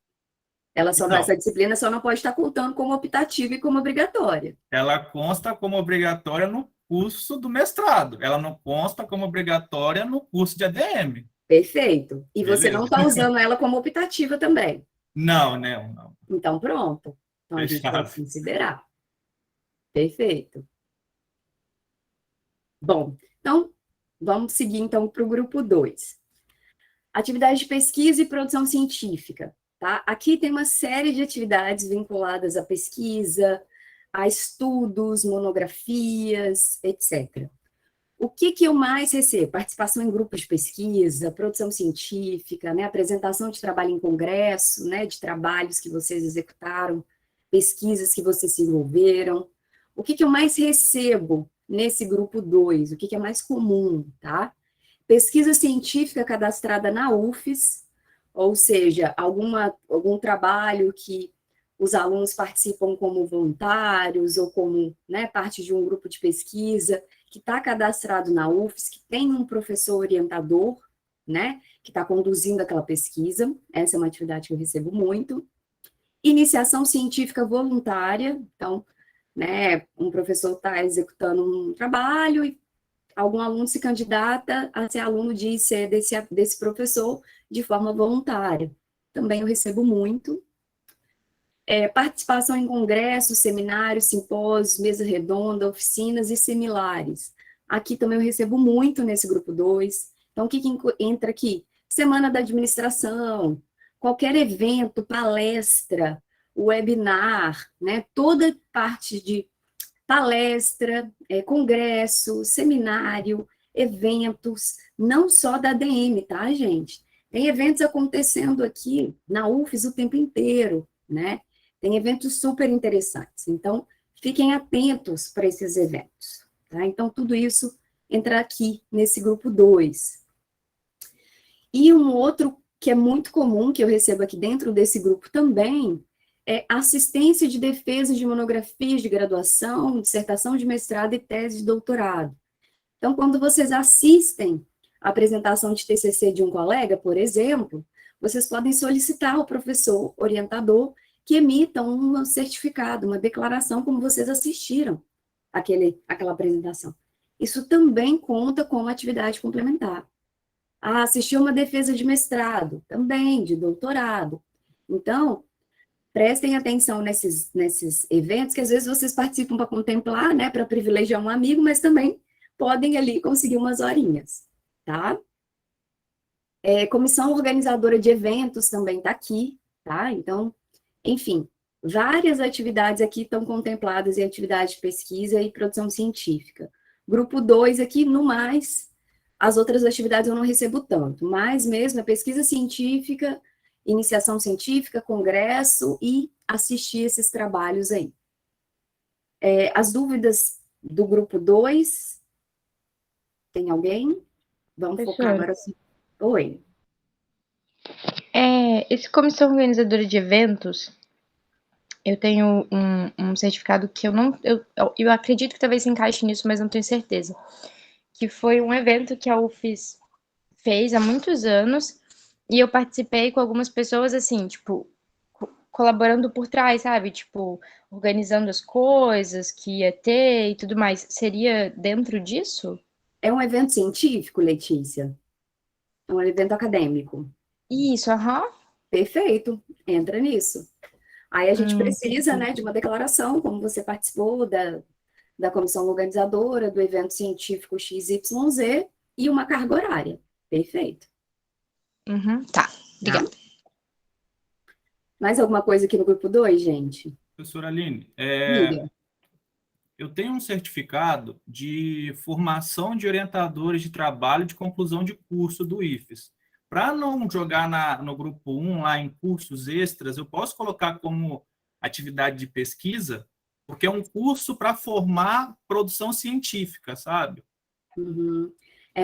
Essa disciplina só não pode estar contando como optativa e como obrigatória. Ela consta como obrigatória no curso do mestrado. Ela não consta como obrigatória no curso de ADM. Perfeito. E Beleza. Você não está usando ela como optativa também. Não, não. Então, pronto. Então, a gente pode considerar. Perfeito. Bom, então, vamos seguir, então, para o grupo 2. Atividade de pesquisa e produção científica, tá? Aqui tem uma série de atividades vinculadas à pesquisa, a estudos, monografias, etc. O que eu mais recebo? Participação em grupos de pesquisa, produção científica, né? Apresentação de trabalho em congresso, né? De trabalhos que vocês executaram, pesquisas que vocês se envolveram. O que eu mais recebo nesse grupo 2? O que é mais comum, tá? Pesquisa científica cadastrada na UFES, ou seja, algum trabalho que os alunos participam como voluntários ou como, né, parte de um grupo de pesquisa que está cadastrado na UFES, que tem um professor orientador, né, que está conduzindo aquela pesquisa. Essa é uma atividade que eu recebo muito. Iniciação científica voluntária, então, né, um professor está executando um trabalho e algum aluno se candidata a ser aluno desse professor de forma voluntária. Também eu recebo muito. Participação em congressos, seminários, simpósios, mesa redonda, oficinas e similares. Aqui também eu recebo muito nesse grupo 2. Então, o que entra aqui? Semana da administração, qualquer evento, palestra, webinar, né? Toda parte de palestra, congresso, seminário, eventos, não só da ADM, tá, gente? Tem eventos acontecendo aqui na UFES o tempo inteiro, né? Tem eventos super interessantes. Então, fiquem atentos para esses eventos, tá? Então, tudo isso entra aqui nesse grupo 2. E um outro que é muito comum, que eu recebo aqui dentro desse grupo também, é assistência de defesa de monografias de graduação, dissertação de mestrado e tese de doutorado. Então, quando vocês assistem a apresentação de TCC de um colega, por exemplo, vocês podem solicitar ao professor orientador que emita um certificado, uma declaração, como vocês assistiram aquela apresentação. Isso também conta como atividade complementar. Assistir uma defesa de mestrado, também, de doutorado. Então, prestem atenção nesses eventos, que às vezes vocês participam para contemplar, né, para privilegiar um amigo, mas também podem ali conseguir umas horinhas, tá? Comissão organizadora de eventos também está aqui, tá? Então, enfim, várias atividades aqui estão contempladas em atividade de pesquisa e produção científica. Grupo 2 aqui, no mais, as outras atividades eu não recebo tanto, mas mesmo a pesquisa científica, iniciação científica, congresso e assistir esses trabalhos aí. As dúvidas do grupo 2, tem alguém? Vamos focar agora. Oi. Esse comissão organizadora de eventos, eu tenho um certificado que eu acredito que talvez se encaixe nisso, mas não tenho certeza. Que foi um evento que a UFES fez há muitos anos, e eu participei com algumas pessoas, assim, tipo, colaborando por trás, sabe? Tipo, organizando as coisas que ia ter e tudo mais. Seria dentro disso? É um evento científico, Letícia? É um evento acadêmico? Isso, aham. Perfeito, entra nisso. Aí a gente precisa, né, de uma declaração, como você participou da comissão organizadora, do evento científico XYZ, e uma carga horária. Perfeito. Tá, obrigada. Mais alguma coisa aqui no grupo 2, gente? Professora Aline, Diga. eu tenho um certificado de formação de orientadores de trabalho de conclusão de curso do IFES. Para não jogar no grupo 1, lá em cursos extras, eu posso colocar como atividade de pesquisa, porque é um curso para formar produção científica, sabe?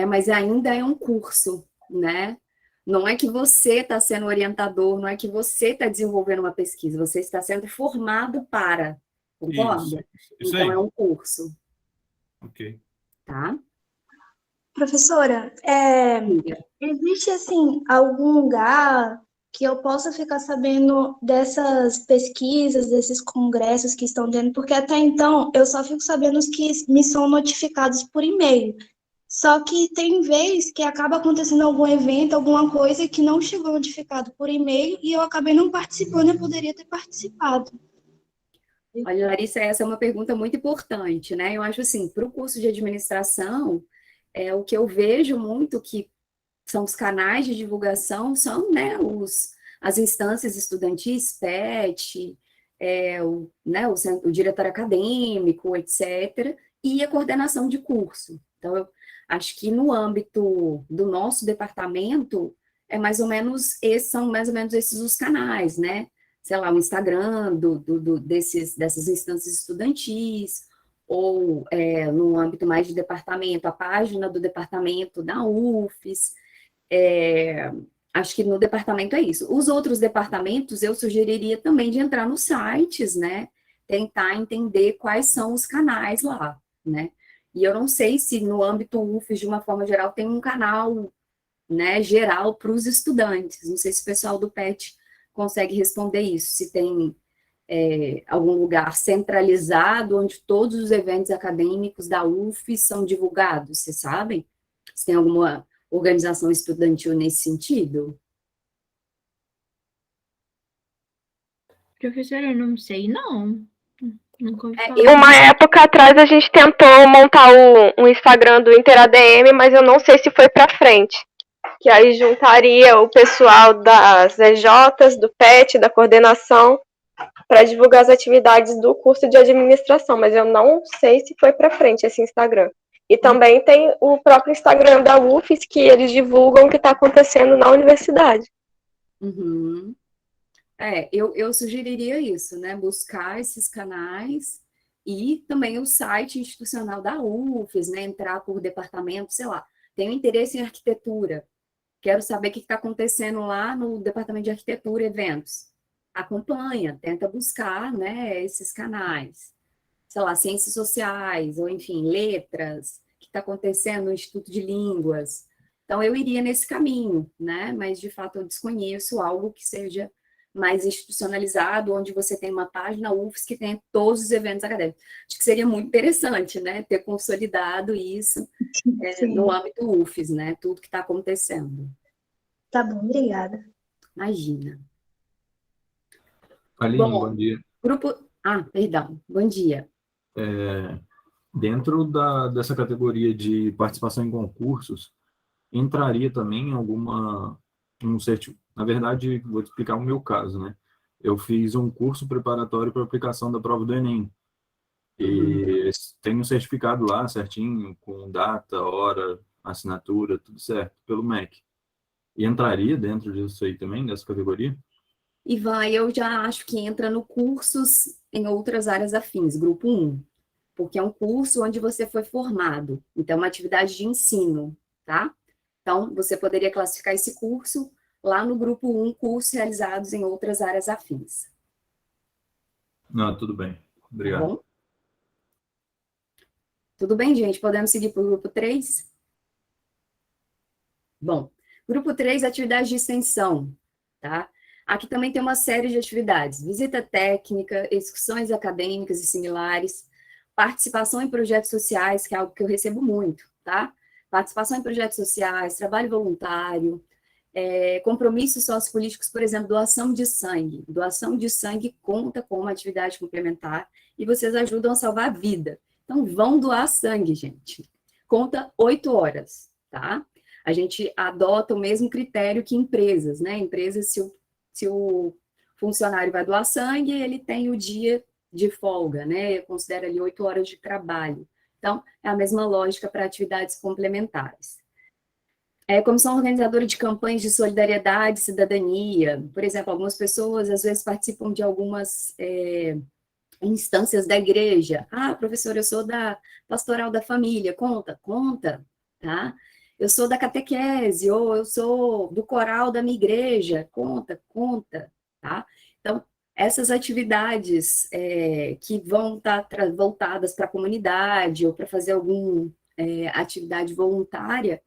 Mas ainda é um curso, né? Não é que você está sendo orientador, não é que você está desenvolvendo uma pesquisa, você está sendo formado para, concorda? Isso então aí. é um curso. Ok. Tá? Professora, existe, assim, algum lugar que eu possa ficar sabendo dessas pesquisas, desses congressos que estão tendo? Porque até então eu só fico sabendo os que me são notificados por e-mail. Só que tem vez que acaba acontecendo algum evento, alguma coisa que não chegou notificado por e-mail e eu acabei não participando, eu poderia ter participado. Olha, Larissa, essa é uma pergunta muito importante, né? Eu acho assim, para o curso de administração, o que eu vejo muito que são os canais de divulgação, são, né, as instâncias estudantis, PET, o diretor acadêmico, etc., e a coordenação de curso. Então, eu acho que no âmbito do nosso departamento, são mais ou menos esses os canais, né? Sei lá, o Instagram dessas instâncias estudantis, ou no âmbito mais de departamento, a página do departamento da UFES. Acho que no departamento é isso. Os outros departamentos, eu sugeriria também de entrar nos sites, né? Tentar entender quais são os canais lá, né? E eu não sei se no âmbito UFES, de uma forma geral, tem um canal, né, geral para os estudantes. Não sei se o pessoal do PET consegue responder isso, se tem algum lugar centralizado onde todos os eventos acadêmicos da UFES são divulgados, vocês sabem? Se tem alguma organização estudantil nesse sentido? Professora, eu não sei, não. Nunca ouvi falar. Uma época atrás a gente tentou montar um Instagram do InterADM, mas eu não sei se foi para frente. Que aí juntaria o pessoal das EJs, do PET, da coordenação, para divulgar as atividades do curso de administração, mas eu não sei se foi para frente esse Instagram. E também tem o próprio Instagram da UFES, que eles divulgam o que está acontecendo na universidade. Uhum. Eu sugeriria isso, né? Buscar esses canais e também o site institucional da UFES, né? Entrar por departamento, sei lá. Tenho interesse em arquitetura. Quero saber o que está acontecendo lá no departamento de arquitetura e eventos. Acompanha, tenta buscar, né, esses canais. Sei lá, ciências sociais, ou enfim, letras, o que está acontecendo no Instituto de Línguas. Então, eu iria nesse caminho, né? Mas, de fato, eu desconheço algo que seja mais institucionalizado, onde você tem uma página UFES que tenha todos os eventos acadêmicos. Acho que seria muito interessante, né? Ter consolidado isso no âmbito UFES, né? Tudo que está acontecendo. Tá bom, obrigada. Imagina. Aline, bom dia. Perdão. Bom dia. Dentro dessa categoria de participação em concursos, entraria também na verdade, vou te explicar o meu caso, né? Eu fiz um curso preparatório para aplicação da prova do Enem. E tem um certificado lá, certinho, com data, hora, assinatura, tudo certo, pelo MEC. E entraria dentro disso aí também, dessa categoria? Ivan, eu já acho que entra no cursos em outras áreas afins, grupo 1, porque é um curso onde você foi formado, então é uma atividade de ensino, tá? Então, você poderia classificar esse curso lá no grupo 1, cursos realizados em outras áreas afins. Não, tudo bem. Obrigado. Tá bom? Tudo bem, gente? Podemos seguir para o grupo 3? Bom, grupo 3, atividades de extensão, tá? Aqui também tem uma série de atividades, visita técnica, excursões acadêmicas e similares, participação em projetos sociais, que é algo que eu recebo muito, tá? Participação em projetos sociais, trabalho voluntário, compromissos sociopolíticos, por exemplo, doação de sangue. Doação de sangue conta como uma atividade complementar e vocês ajudam a salvar a vida. Então, vão doar sangue, gente. Conta 8 horas, tá? A gente adota o mesmo critério que empresas, né? Empresas, se o funcionário vai doar sangue, ele tem o dia de folga, né? Considera ali 8 horas de trabalho. Então, é a mesma lógica para atividades complementares. Comissão organizadora de campanhas de solidariedade e cidadania. Por exemplo, algumas pessoas, às vezes, participam de algumas instâncias da igreja. Professora, eu sou da pastoral da família. Conta, tá? Eu sou da catequese, ou eu sou do coral da minha igreja. Conta, tá? Então, essas atividades que vão estar voltadas para a comunidade ou para fazer alguma atividade voluntária,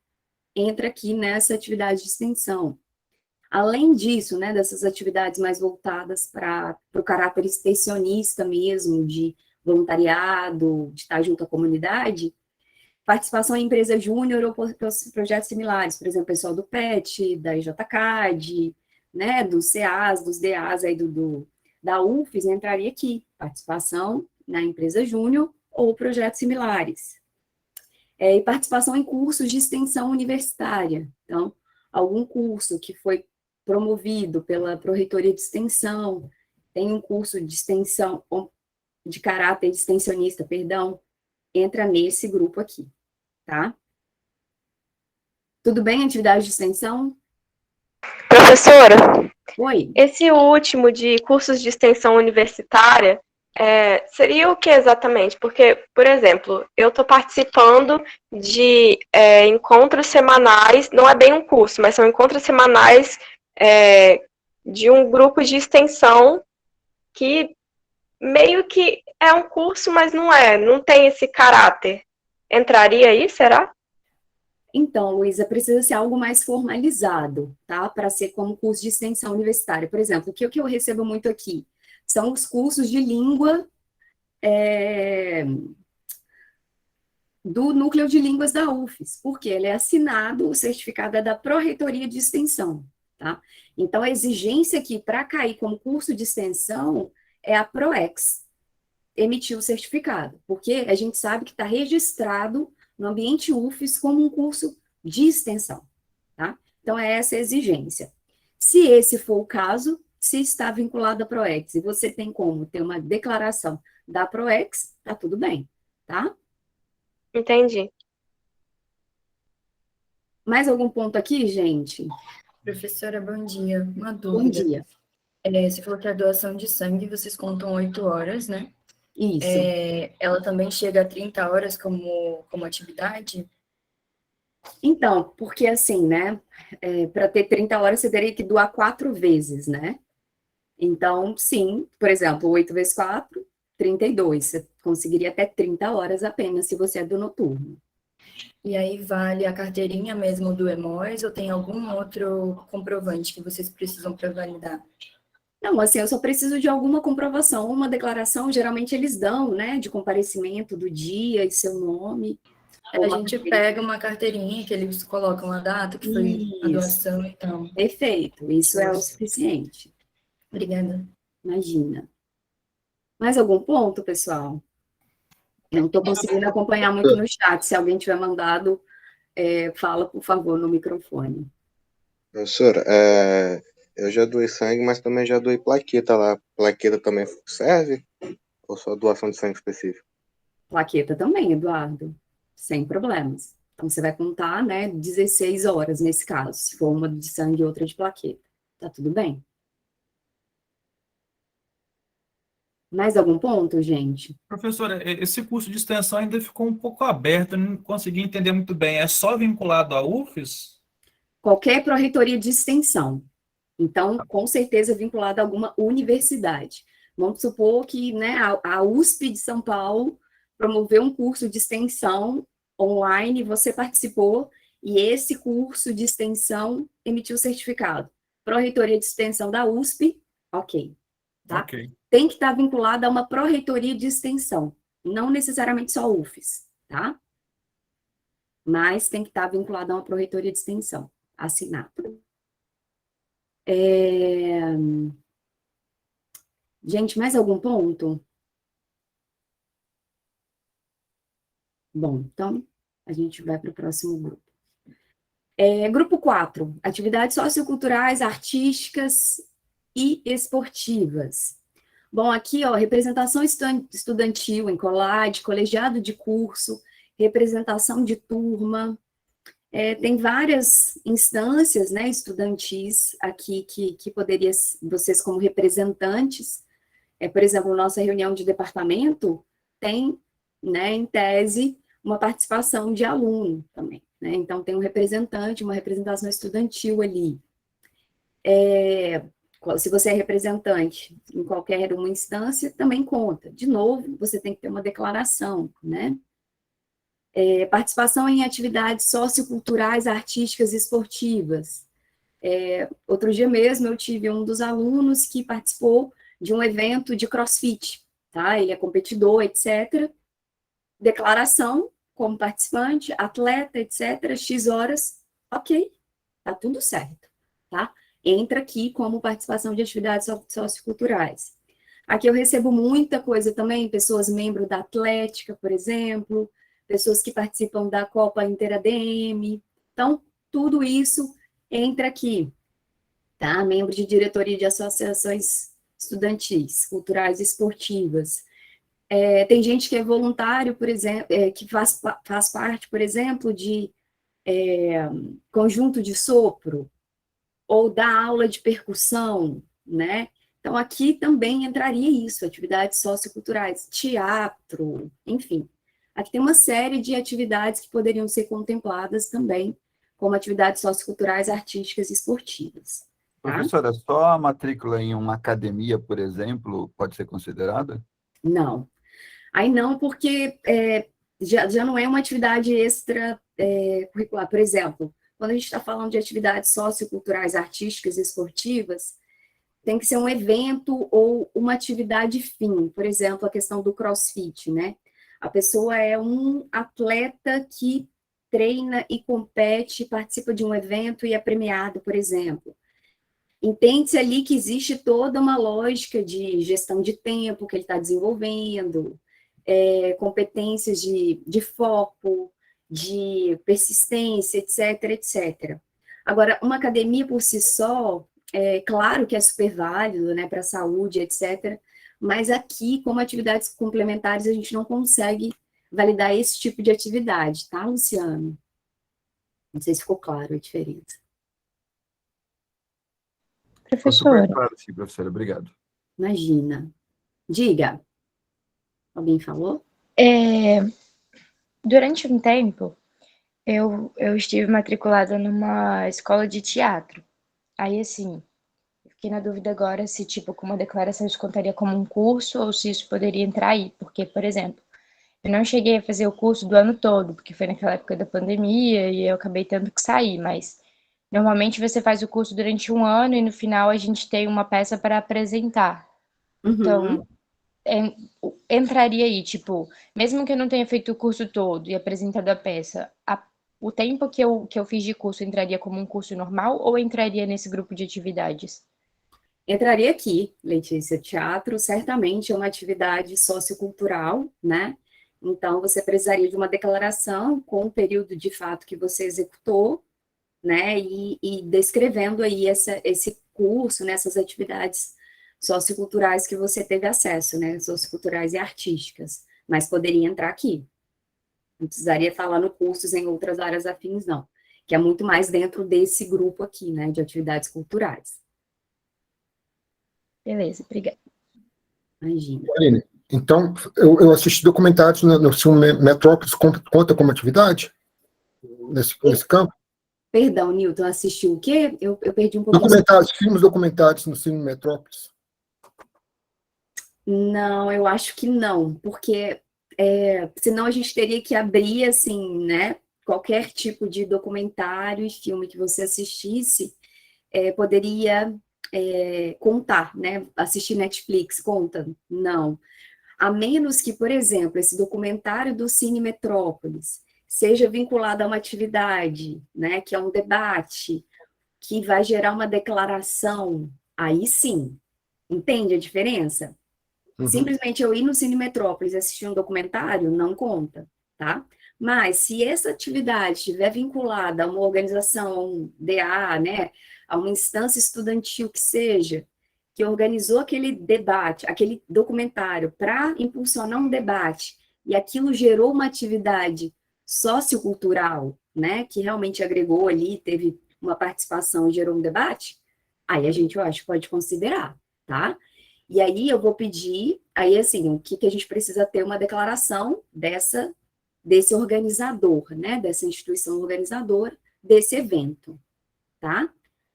entra aqui nessa atividade de extensão. Além disso, né, dessas atividades mais voltadas para o caráter extensionista mesmo, de voluntariado, de estar junto à comunidade, participação em empresa júnior ou projetos similares, por exemplo, pessoal do PET, da IJCAD, né, dos CAs, dos DAs aí da UFES, entraria aqui, participação na empresa júnior ou projetos similares. E participação em cursos de extensão universitária. Então, algum curso que foi promovido pela Pró-Reitoria de Extensão, tem um curso de extensão, de caráter extensionista, entra nesse grupo aqui, tá? Tudo bem, atividade de extensão? Professora, Oi. Esse último de cursos de extensão universitária, seria o que exatamente? Porque, por exemplo, eu estou participando de encontros semanais, não é bem um curso, mas são encontros semanais de um grupo de extensão que meio que é um curso, mas não tem esse caráter. Entraria aí, será? Então, Luísa, precisa ser algo mais formalizado, tá? Para ser como curso de extensão universitária. Por exemplo, o que eu recebo muito aqui são os cursos de língua do Núcleo de Línguas da UFES, porque ele é assinado, o certificado é da Pró-Reitoria de Extensão, tá? Então, a exigência aqui para cair como curso de extensão é a PROEX emitir o certificado, porque a gente sabe que está registrado no ambiente UFES como um curso de extensão, tá? Então, é essa a exigência. Se esse for o caso, se está vinculado à PROEX, e você tem como ter uma declaração da PROEX, tá tudo bem, tá? Entendi. Mais algum ponto aqui, gente? Professora, bom dia. Uma Bom dúvida. dia. Você falou que a doação de sangue vocês contam 8 horas, né? Isso. Ela também chega a 30 horas como atividade? Então, porque assim, né? Para ter 30 horas, você teria que doar 4 vezes, né? Então, sim, por exemplo, 8 vezes 4, 32. Você conseguiria até 30 horas apenas se você é do noturno. E aí vale a carteirinha mesmo do EMOS ou tem algum outro comprovante que vocês precisam para validar? Não, assim, eu só preciso de alguma comprovação, uma declaração, geralmente eles dão, né, de comparecimento do dia e seu nome. A gente pega uma carteirinha que eles colocam a data, que foi a doação e tal. Perfeito, isso é o suficiente. Obrigada. Imagina. Mais algum ponto, pessoal? Não estou conseguindo acompanhar muito no chat. Se alguém tiver mandado, fala, por favor, no microfone. Professora, eu já doei sangue, mas também já doei plaqueta lá. Plaqueta também serve? Ou só doação de sangue específica? Plaqueta também, Eduardo. Sem problemas. Então, você vai contar, né, 16 horas nesse caso, se for uma de sangue e outra de plaqueta. Tá tudo bem? Mais algum ponto, gente? Professora, esse curso de extensão ainda ficou um pouco aberto, eu não consegui entender muito bem. É só vinculado à UFES? Qualquer pró-reitoria de extensão. Então, com certeza vinculado a alguma universidade. Vamos supor que, né, a USP de São Paulo promoveu um curso de extensão online, você participou, e esse curso de extensão emitiu o certificado. Pró-reitoria de extensão da USP, ok. Tá? Ok. Tem que estar vinculada a uma pró-reitoria de extensão, não necessariamente só UFES, tá? Mas tem que estar vinculada a uma pró-reitoria de extensão, assinado. Gente, mais algum ponto? Bom, então, a gente vai para o próximo grupo. Grupo 4, atividades socioculturais, artísticas e esportivas. Bom, aqui, ó, representação estudantil em COLAD, colegiado de curso, representação de turma, tem várias instâncias, né, estudantis aqui que poderia, vocês como representantes, por exemplo, nossa reunião de departamento tem, né, em tese, uma participação de aluno também, né, então tem um representante, uma representação estudantil ali. Se você é representante em qualquer uma instância, também conta. De novo, você tem que ter uma declaração, né? Participação em atividades socioculturais, artísticas e esportivas. Outro dia mesmo eu tive um dos alunos que participou de um evento de CrossFit, tá? Ele é competidor, etc. Declaração como participante, atleta, etc. X horas, ok, tá tudo certo, tá? Entra aqui como participação de atividades socioculturais. Aqui eu recebo muita coisa também, pessoas membros da Atlética, por exemplo, pessoas que participam da Copa Inter-ADM. Então, tudo isso entra aqui, tá? Membro de diretoria de associações estudantis, culturais e esportivas. Tem gente que é voluntário, por exemplo, que faz parte, por exemplo, de conjunto de sopro, ou dá aula de percussão, né? Então, aqui também entraria isso, atividades socioculturais, teatro, enfim. Aqui tem uma série de atividades que poderiam ser contempladas também como atividades socioculturais, artísticas e esportivas. Tá? Professora, só a matrícula em uma academia, por exemplo, pode ser considerada? Não. Aí não, porque já não é uma atividade extra curricular. Por exemplo, quando a gente está falando de atividades socioculturais, artísticas e esportivas, tem que ser um evento ou uma atividade fim. Por exemplo, a questão do CrossFit, né? A pessoa é um atleta que treina e compete, participa de um evento e é premiado, por exemplo. Entende-se ali que existe toda uma lógica de gestão de tempo que ele está desenvolvendo, competências de foco, de persistência, etc, etc. Agora, uma academia por si só, claro que é super válido, né, para a saúde, etc., mas aqui, como atividades complementares, a gente não consegue validar esse tipo de atividade, tá, Luciano? Não sei se ficou claro a diferença. Ficou super Professora, claro, sim, professora. Obrigado. Imagina. Diga. Alguém falou? durante um tempo, eu estive matriculada numa escola de teatro. Aí, assim, eu fiquei na dúvida agora se, tipo, com uma declaração isso contaria como um curso ou se isso poderia entrar aí. Porque, por exemplo, eu não cheguei a fazer o curso do ano todo, porque foi naquela época da pandemia e eu acabei tendo que sair, mas normalmente você faz o curso durante um ano e no final a gente tem uma peça para apresentar. Então, entraria aí, tipo, mesmo que eu não tenha feito o curso todo e apresentado a peça, o tempo que eu fiz de curso entraria como um curso normal ou entraria nesse grupo de atividades? Entraria aqui, Letícia. Teatro certamente é uma atividade sociocultural, né? Então, você precisaria de uma declaração com o período de fato que você executou, né? E descrevendo aí esse curso, nessas atividades socioculturais que você teve acesso, né? Socioculturais e artísticas. Mas poderia entrar aqui. Não precisaria falar no cursos em outras áreas afins, não. Que é muito mais dentro desse grupo aqui, né? De atividades culturais. Beleza, obrigada. Imagina. Aline, então, eu assisti documentários no filme Metrópolis, conta como atividade? Nesse campo? Perdão, Newton, assistiu o quê? Eu perdi um pouquinho. Filmes documentários no filme Metrópolis. Não, eu acho que não, porque senão a gente teria que abrir, assim, né, qualquer tipo de documentário e filme que você assistisse, poderia contar, né, assistir Netflix, conta? Não. A menos que, por exemplo, esse documentário do Cine Metrópolis seja vinculado a uma atividade, né, que é um debate, que vai gerar uma declaração, aí sim. Entende a diferença? Simplesmente eu ir no Cine Metrópolis e assistir um documentário, não conta, tá? Mas se essa atividade estiver vinculada a uma organização, a um DA, né, a uma instância estudantil que seja, que organizou aquele debate, aquele documentário para impulsionar um debate, e aquilo gerou uma atividade sociocultural, né, que realmente agregou ali, teve uma participação e gerou um debate, aí a gente, eu acho, pode considerar, tá? E aí eu vou pedir, aí assim, o que a gente precisa ter uma declaração desse organizador, né, dessa instituição organizadora, desse evento, tá?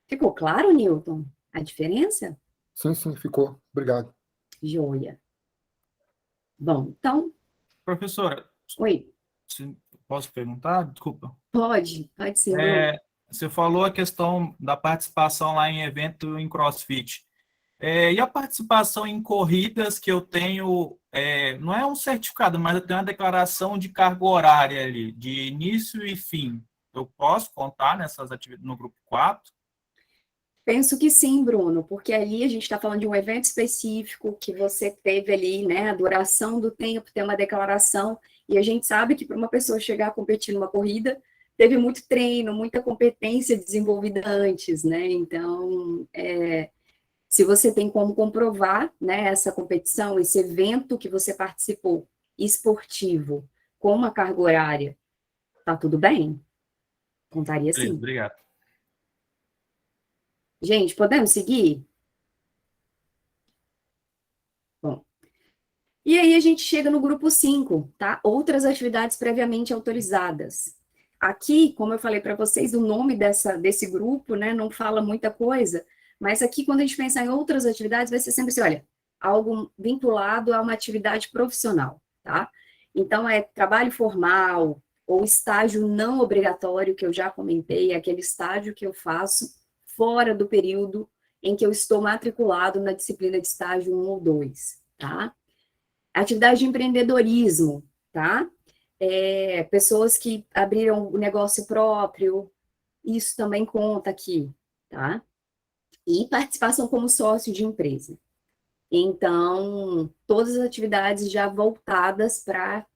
Ficou claro, Newton, a diferença? Sim, ficou. Obrigado. Joia. Bom, então... Professora. Oi. Posso perguntar? Desculpa. Pode ser, Bruno. Você falou a questão da participação lá em evento em CrossFit. E a participação em corridas que eu tenho, não é um certificado, mas eu tenho uma declaração de carga horária ali, de início e fim. Eu posso contar nessas atividades no grupo 4? Penso que sim, Bruno, porque ali a gente está falando de um evento específico que você teve ali, né, a duração do tempo, tem uma declaração, e a gente sabe que para uma pessoa chegar a competir numa corrida, teve muito treino, muita competência desenvolvida antes, né, então, se você tem como comprovar, né, essa competição, esse evento que você participou, esportivo, com uma carga horária, tá tudo bem? Contaria sim. Obrigado. Gente, podemos seguir? Bom. E aí a gente chega no grupo 5, tá? Outras atividades previamente autorizadas. Aqui, como eu falei para vocês, o nome desse grupo, né, não fala muita coisa, mas aqui, quando a gente pensar em outras atividades, vai ser sempre assim, olha, algo vinculado a uma atividade profissional, tá? Então, é trabalho formal ou estágio não obrigatório, que eu já comentei, é aquele estágio que eu faço fora do período em que eu estou matriculado na disciplina de estágio 1 ou 2, tá? Atividade de empreendedorismo, tá? Pessoas que abriram o negócio próprio, isso também conta aqui, tá? E participação como sócio de empresa. Então, todas as atividades já voltadas para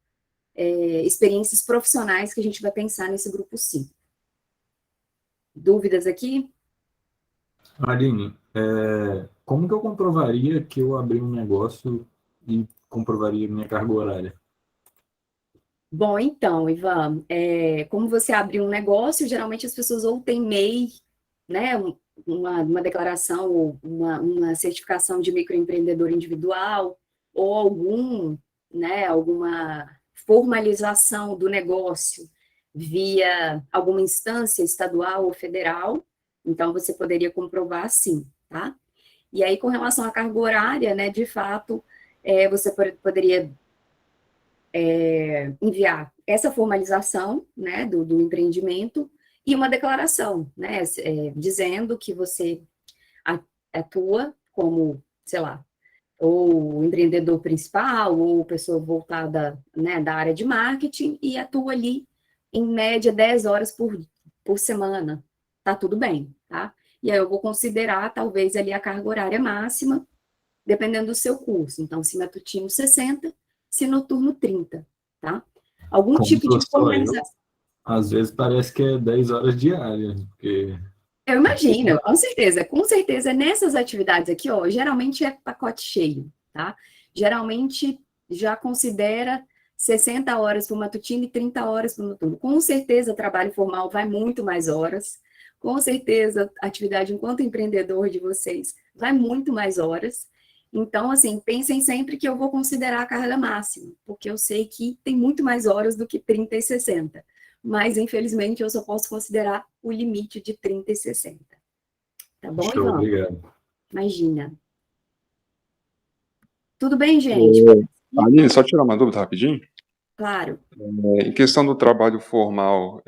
experiências profissionais que a gente vai pensar nesse grupo 5. Dúvidas aqui? Aline, como que eu comprovaria que eu abri um negócio e comprovaria minha carga horária? Bom, então, Ivan, como você abriu um negócio, geralmente as pessoas ou têm MEI, né, uma declaração ou uma certificação de microempreendedor individual, ou alguma formalização do negócio via alguma instância estadual ou federal. Então, você poderia comprovar sim, tá? E aí, com relação à carga horária, né, de fato, você poderia enviar essa formalização, né, do empreendimento e uma declaração, né, dizendo que você atua como, sei lá, ou empreendedor principal, ou pessoa voltada, né, da área de marketing, e atua ali, em média, 10 horas por semana. Tá tudo bem, tá? E aí eu vou considerar, talvez, ali a carga horária máxima, dependendo do seu curso. Então, se matutino 60, se noturno 30, tá? Algum Como tipo de sou só eu, formalização. às vezes parece que é 10 horas diárias, porque Eu imagino, com certeza. Com certeza, nessas atividades aqui, ó, geralmente é pacote cheio, tá? Geralmente já considera 60 horas para o matutino e 30 horas para o noturno. Com certeza, trabalho formal vai muito mais horas. Com certeza, a atividade enquanto empreendedor de vocês vai muito mais horas. Então, assim, pensem sempre que eu vou considerar a carga máxima, porque eu sei que tem muito mais horas do que 30 e 60. Mas, infelizmente, eu só posso considerar o limite de 30 e 60. Tá bom, show, Ivan? obrigado. Imagina. Tudo bem, gente? Aline, só tirar uma dúvida rapidinho. Claro. Em questão do trabalho formal,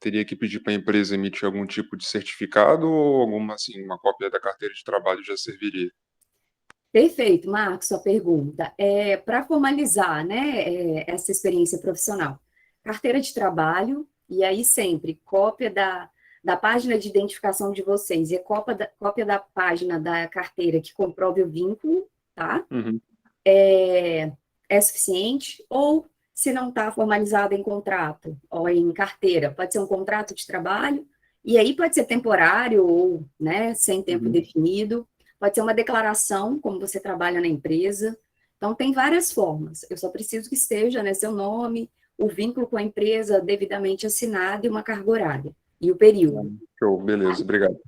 teria que pedir para a empresa emitir algum tipo de certificado ou alguma, assim, uma cópia da carteira de trabalho já serviria? Perfeito, Marcos, sua pergunta. Para formalizar, né, essa experiência profissional, carteira de trabalho, e aí sempre cópia da página de identificação de vocês e cópia da página da carteira que comprove o vínculo, tá? Uhum. É suficiente, ou se não está formalizado em contrato ou em carteira, pode ser um contrato de trabalho, e aí pode ser temporário ou, né, sem tempo definido, pode ser uma declaração, como você trabalha na empresa. Então, tem várias formas. Eu só preciso que esteja, né, seu nome, o vínculo com a empresa devidamente assinado e uma carga horária, e o período. Show, beleza, obrigado.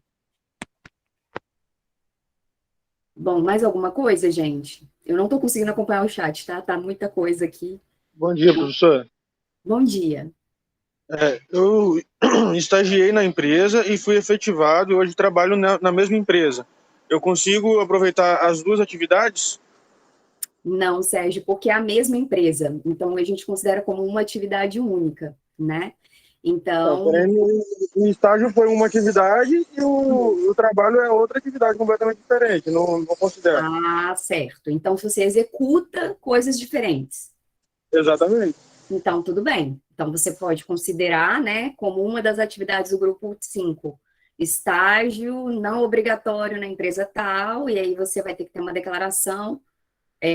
Bom, mais alguma coisa, gente? Eu não estou conseguindo acompanhar o chat, tá? Tá muita coisa aqui. Bom dia, professor. Bom dia. Eu estagiei na empresa e fui efetivado e hoje trabalho na mesma empresa. Eu consigo aproveitar as duas atividades? Não, Sérgio, porque é a mesma empresa. Então, a gente considera como uma atividade única, né? Então... O estágio foi uma atividade e o trabalho é outra atividade completamente diferente, não considero. Ah, certo. Então, você executa coisas diferentes. Exatamente. Então, tudo bem. Então, você pode considerar, né, como uma das atividades do grupo 5, estágio não obrigatório na empresa tal, e aí você vai ter que ter uma declaração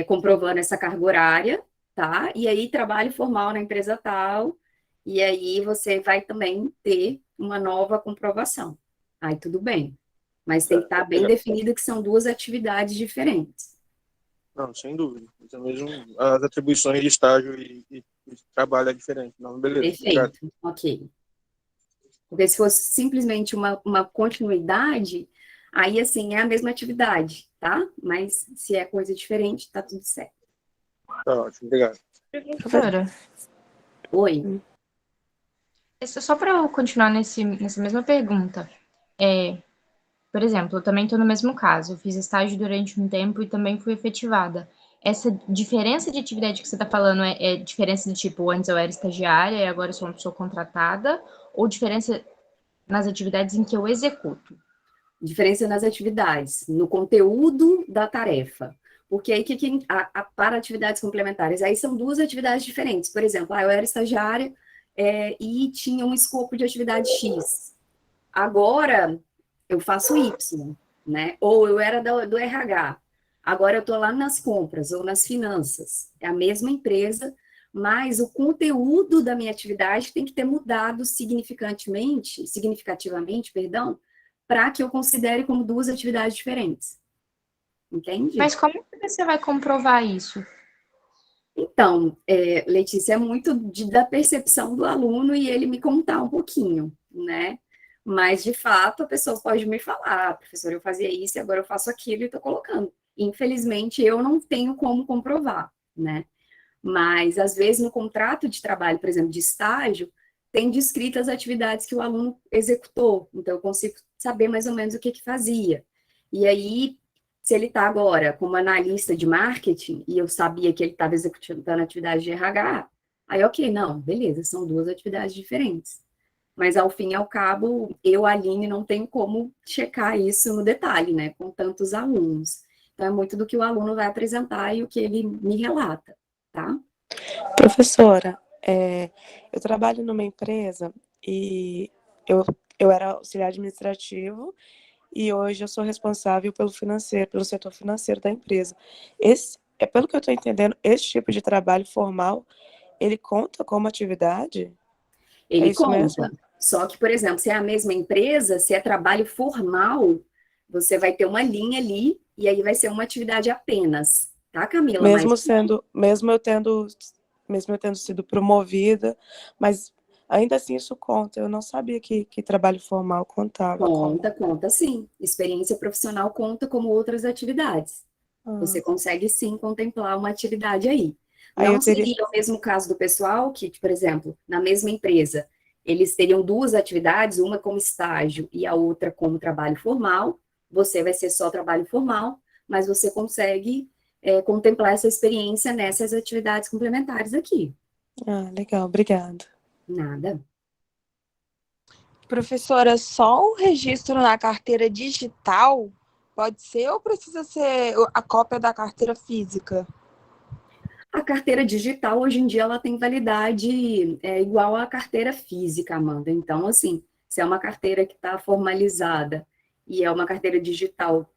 comprovando essa carga horária, tá? E aí, trabalho formal na empresa tal, e aí você vai também ter uma nova comprovação. Aí, tudo bem. Mas tem que estar bem definido que são duas atividades diferentes. Não, sem dúvida. Então, mesmo as atribuições de estágio e trabalho é diferente. Não, beleza. Perfeito, Obrigado. ok. Porque se fosse simplesmente uma continuidade, aí, assim, é a mesma atividade, tá? Mas se é coisa diferente, tá tudo certo. Tá ótimo, obrigado. Professora, Oi. só para eu continuar nessa mesma pergunta, por exemplo, eu também estou no mesmo caso, eu fiz estágio durante um tempo e também fui efetivada. Essa diferença de atividade que você está falando é diferença do tipo, antes eu era estagiária e agora eu sou uma pessoa contratada, ou diferença nas atividades em que eu executo? Diferença nas atividades, no conteúdo da tarefa. Porque aí, para atividades complementares, aí são duas atividades diferentes. Por exemplo, eu era estagiária e tinha um escopo de atividade X. Agora, eu faço Y, né? Ou eu era do RH. Agora eu estou lá nas compras ou nas finanças. É a mesma empresa, mas o conteúdo da minha atividade tem que ter mudado significativamente, para que eu considere como duas atividades diferentes. Entende? Mas como que você vai comprovar isso? Então, Letícia, é muito da percepção do aluno e ele me contar um pouquinho, né? Mas, de fato, a pessoa pode me falar, professor, eu fazia isso e agora eu faço aquilo e estou colocando. Infelizmente, eu não tenho como comprovar, né? Mas, às vezes, no contrato de trabalho, por exemplo, de estágio, tem descritas as atividades que o aluno executou. Então, eu consigo saber mais ou menos o que fazia. E aí, se ele está agora como analista de marketing, e eu sabia que ele estava executando atividade de RH, aí, ok, não, beleza, são duas atividades diferentes. Mas, ao fim e ao cabo, eu, Aline, não tenho como checar isso no detalhe, né, com tantos alunos. Então, é muito do que o aluno vai apresentar e o que ele me relata, tá? Professora, eu trabalho numa empresa e eu era auxiliar administrativo e hoje eu sou responsável pelo setor financeiro da empresa. Pelo que eu estou entendendo, esse tipo de trabalho formal, ele conta como atividade? Ele isso conta. mesmo? Só que, por exemplo, se é a mesma empresa, se é trabalho formal, você vai ter uma linha ali e aí vai ser uma atividade apenas, tá, Camila? Mesmo eu tendo sido promovida, mas ainda assim isso conta. Eu não sabia que trabalho formal contava. Conta sim. Experiência profissional conta como outras atividades. Você consegue sim contemplar uma atividade aí. Não seria o mesmo caso do pessoal que, por exemplo, na mesma empresa, eles teriam duas atividades, uma como estágio e a outra como trabalho formal. Você vai ser só trabalho formal, mas você consegue contemplar essa experiência nessas atividades complementares aqui. Ah, legal, obrigada. Nada. Professora, só o registro na carteira digital pode ser ou precisa ser a cópia da carteira física? A carteira digital, hoje em dia, ela tem validade igual à carteira física, Amanda. Então, assim, se é uma carteira que está formalizada e é uma carteira digital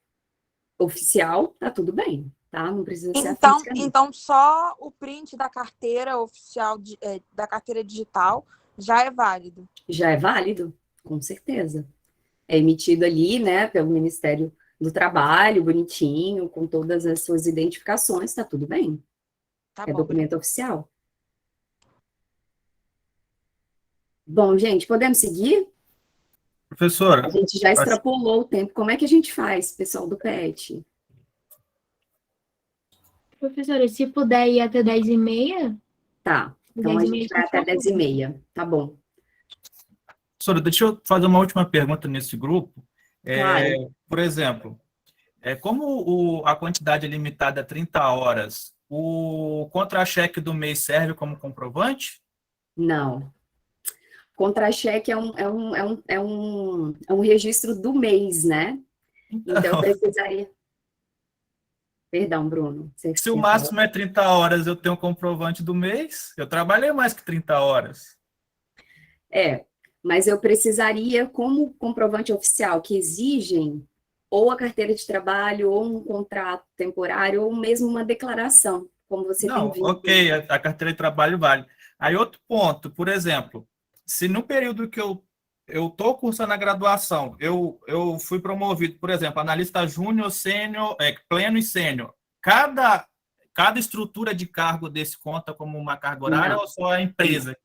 oficial, tá tudo bem, tá? Não precisa ser a física. Então, só o print da carteira oficial, da carteira digital, já é válido? Já é válido, com certeza. É emitido ali, né, pelo Ministério do Trabalho, bonitinho, com todas as suas identificações, tá tudo bem. É documento oficial. Bom, gente, podemos seguir? Professora. A gente já extrapolou o tempo. Como é que a gente faz, pessoal do PET? Professora, se puder ir até 10h30? Tá. Então, a gente vai até 10h30. Tá bom. Professora, deixa eu fazer uma última pergunta nesse grupo. Claro. Por exemplo, como a quantidade é limitada a 30 horas, o contra-cheque do mês serve como comprovante? Não. Contra-cheque é um registro do mês, né? Então, eu precisaria... Perdão, Bruno. Se o máximo é 30 horas, eu tenho um comprovante do mês? Eu trabalhei mais que 30 horas. Mas eu precisaria, como comprovante oficial, que exigem ou a carteira de trabalho, ou um contrato temporário, ou mesmo uma declaração, como você tem visto. Ok, a carteira de trabalho vale. Aí outro ponto, por exemplo, se no período que eu estou cursando a graduação, eu fui promovido, por exemplo, analista júnior, sênior, pleno e sênior, cada estrutura de cargo desse conta como uma carga horária? Não. Ou só a empresa?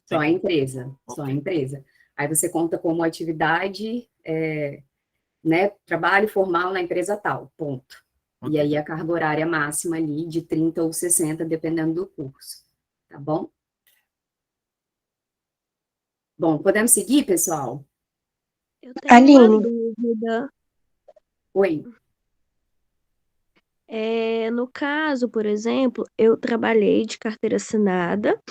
Só a empresa, okay. Só a empresa. Aí você conta como atividade, né, trabalho formal na empresa tal, ponto. Okay. E aí a carga horária máxima ali de 30 ou 60, dependendo do curso, tá bom? Bom, podemos seguir, pessoal? Eu tenho uma dúvida. Oi. No caso, por exemplo, eu trabalhei de carteira assinada,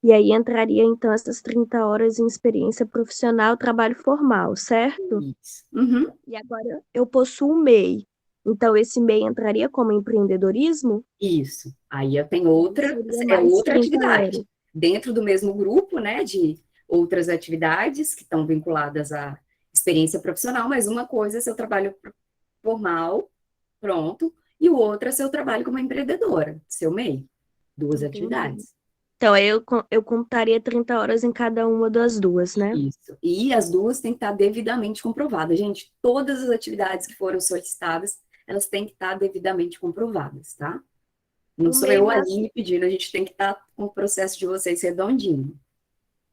e aí entraria, então, essas 30 horas em experiência profissional, trabalho formal, certo? Isso. Uhum. E agora eu possuo um MEI. Então, esse MEI entraria como empreendedorismo? Isso. Aí eu tenho outra atividade. Dentro do mesmo grupo, né, de outras atividades que estão vinculadas à experiência profissional, mas uma coisa é seu trabalho formal, pronto, e o outro é seu trabalho como empreendedora, seu MEI. Duas atividades. Então, eu contaria 30 horas em cada uma das duas, né? Isso. E as duas têm que estar devidamente comprovadas. Gente, todas as atividades que foram solicitadas, elas têm que estar devidamente comprovadas, tá? Não O sou MEI eu basta, ali pedindo, a gente tem que estar com o processo de vocês redondinho.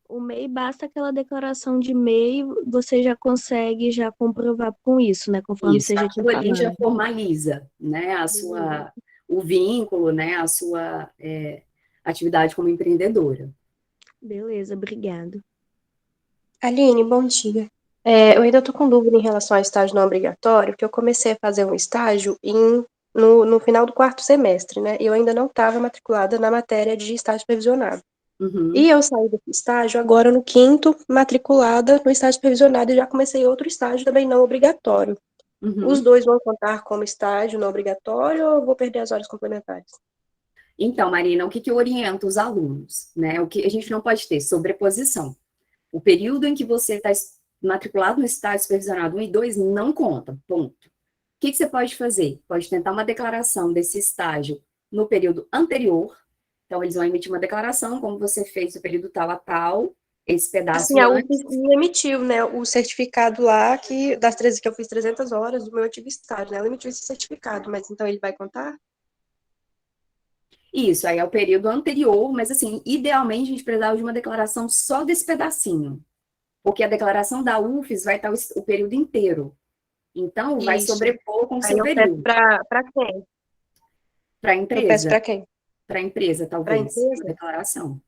o MEI basta aquela declaração de MEI, você já consegue já comprovar com isso, né? Conforme Isso, você já tinha aquilo ali já falado. formaliza, né, Beleza. o vínculo, né, a sua atividade como empreendedora. Beleza, obrigado. Aline, bom dia. Eu ainda estou com dúvida em relação ao estágio não obrigatório, porque eu comecei a fazer um estágio no final do 4º semestre, né? E eu ainda não estava matriculada na matéria de estágio supervisionado. E eu saí desse estágio agora no 5º, matriculada no estágio supervisionado, e já comecei outro estágio também não obrigatório. Os dois vão contar como estágio não obrigatório ou eu vou perder as horas complementares? Então, Marina, o que eu oriento os alunos, né? O que a gente não pode ter sobreposição. O período em que você está matriculado no estágio supervisionado 1 e 2 não conta, ponto. O que você pode fazer? Pode tentar uma declaração desse estágio no período anterior. Então, eles vão emitir uma declaração, como você fez no período tal a tal, esse pedaço Assim, a antes. UFES me emitiu, né, o certificado lá que eu fiz 300 horas do meu antigo estágio, né? Ela emitiu esse certificado, mas então ele vai contar? Isso, aí é o período anterior, mas assim, idealmente a gente precisava de uma declaração só desse pedacinho. Porque a declaração da UFES vai estar o período inteiro. Então, vai Isso. sobrepor com o Aí seu eu peço período. para quem? Para a Eu peço empresa. para quem? Para a empresa, Para a talvez, empresa? a declaração.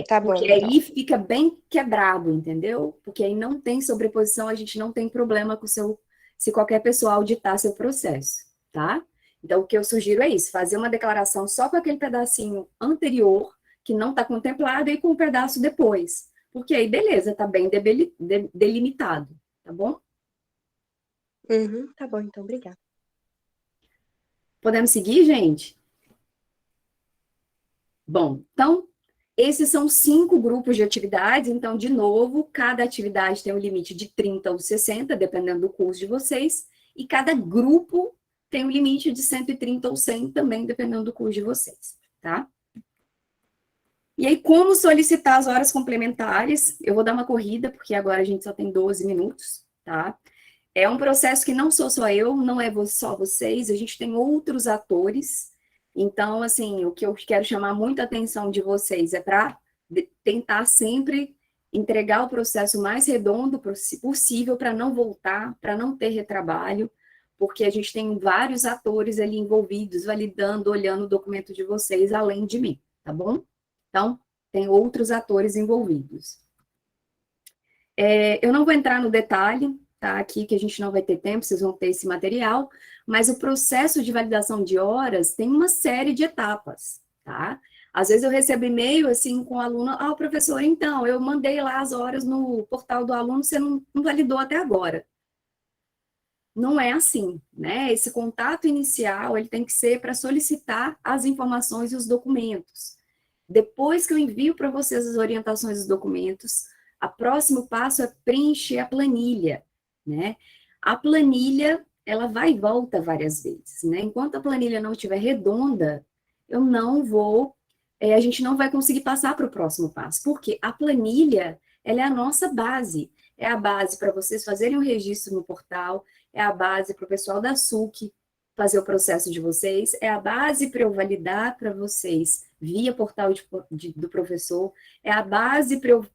Tá bom, Porque então. aí fica bem quebrado, entendeu? Porque aí não tem sobreposição, a gente não tem problema com se qualquer pessoa auditar seu processo, tá? Então, o que eu sugiro é isso, fazer uma declaração só com aquele pedacinho anterior, que não está contemplado, e com um pedaço depois. Porque aí, beleza, tá bem delimitado, tá bom? Tá bom, então, obrigada. Podemos seguir, gente? Bom, então, esses são 5 grupos de atividades, então, de novo, cada atividade tem um limite de 30 ou 60, dependendo do curso de vocês, e cada grupo tem um limite de 130 ou 100 também, dependendo do curso de vocês, tá? E aí, como solicitar as horas complementares? Eu vou dar uma corrida, porque agora a gente só tem 12 minutos, tá? É um processo que não sou só eu, não é só vocês, a gente tem outros atores. Então, assim, o que eu quero chamar muita atenção de vocês é para tentar sempre entregar o processo mais redondo possível para não voltar, para não ter retrabalho, porque a gente tem vários atores ali envolvidos, validando, olhando o documento de vocês, além de mim, tá bom? Então, tem outros atores envolvidos. Eu não vou entrar no detalhe, tá? Aqui que a gente não vai ter tempo, vocês vão ter esse material, mas o processo de validação de horas tem uma série de etapas, tá? Às vezes eu recebo e-mail, assim, com o aluno, professor, então, eu mandei lá as horas no portal do aluno, você não validou até agora. Não é assim, né? Esse contato inicial, ele tem que ser para solicitar as informações e os documentos. Depois que eu envio para vocês as orientações dos documentos, o próximo passo é preencher a planilha, né? A planilha, ela vai e volta várias vezes, né? Enquanto a planilha não estiver redonda, a gente não vai conseguir passar para o próximo passo, porque a planilha, ela é a nossa base, é a base para vocês fazerem o registro no portal, é a base para o pessoal da SUC fazer o processo de vocês, é a base para eu validar para vocês via portal do professor, é a base para eu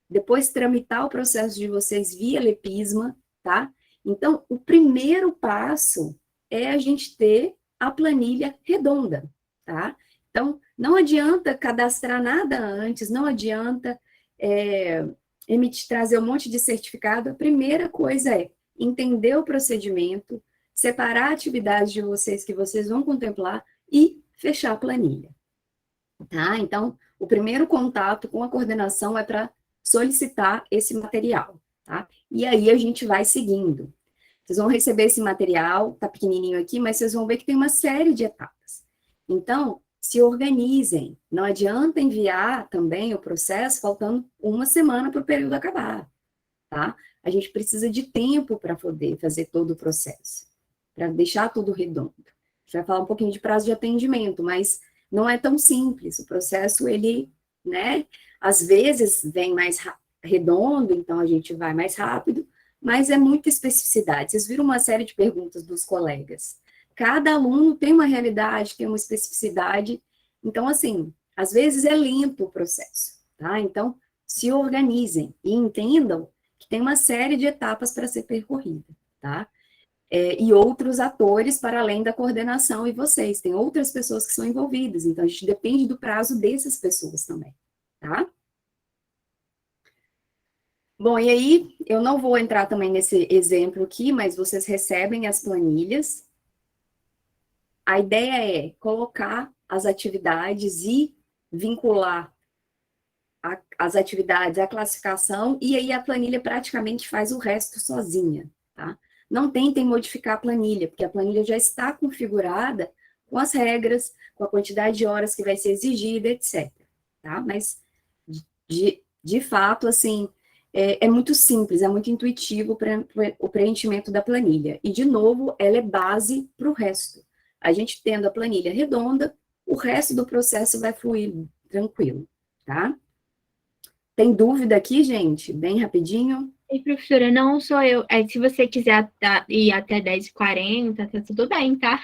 depois tramitar o processo de vocês via Lepisma, tá? Então, o primeiro passo é a gente ter a planilha redonda, tá? Então, não adianta cadastrar nada antes, não adianta trazer um monte de certificado. A primeira coisa é entender o procedimento, separar a atividade de vocês que vocês vão contemplar e fechar a planilha, tá? Então, o primeiro contato com a coordenação é para solicitar esse material, tá? E aí a gente vai seguindo. Vocês vão receber esse material, tá pequenininho aqui, mas vocês vão ver que tem uma série de etapas. Então, se organizem. Não adianta enviar também o processo faltando uma semana para o período acabar, tá? A gente precisa de tempo para poder fazer todo o processo, para deixar tudo redondo. A gente vai falar um pouquinho de prazo de atendimento, mas não é tão simples. O processo, ele, né, às vezes vem mais redondo, então a gente vai mais rápido, mas é muita especificidade. Vocês viram uma série de perguntas dos colegas. cada aluno tem uma realidade, tem uma especificidade. Então, assim, às vezes é lento o processo, tá? Então, se organizem e entendam que tem uma série de etapas para ser percorrida, tá? E outros atores para além da coordenação e vocês. Tem outras pessoas que são envolvidas, então a gente depende do prazo dessas pessoas também, tá? Bom, e aí, eu não vou entrar também nesse exemplo aqui, mas vocês recebem as planilhas. A ideia é colocar as atividades e vincular as atividades à classificação, e aí a planilha praticamente faz o resto sozinha, tá? Não tentem modificar a planilha, porque a planilha já está configurada com as regras, com a quantidade de horas que vai ser exigida, etc. Tá? Mas, de fato, assim, é muito simples, é muito intuitivo o preenchimento da planilha. E, de novo, ela é base para o resto. A gente tendo a planilha redonda, o resto do processo vai fluir tranquilo, tá? Tem dúvida aqui, gente? Bem rapidinho. E, professora, não sou eu. Se você quiser ir até 10h40, tá tudo bem, tá?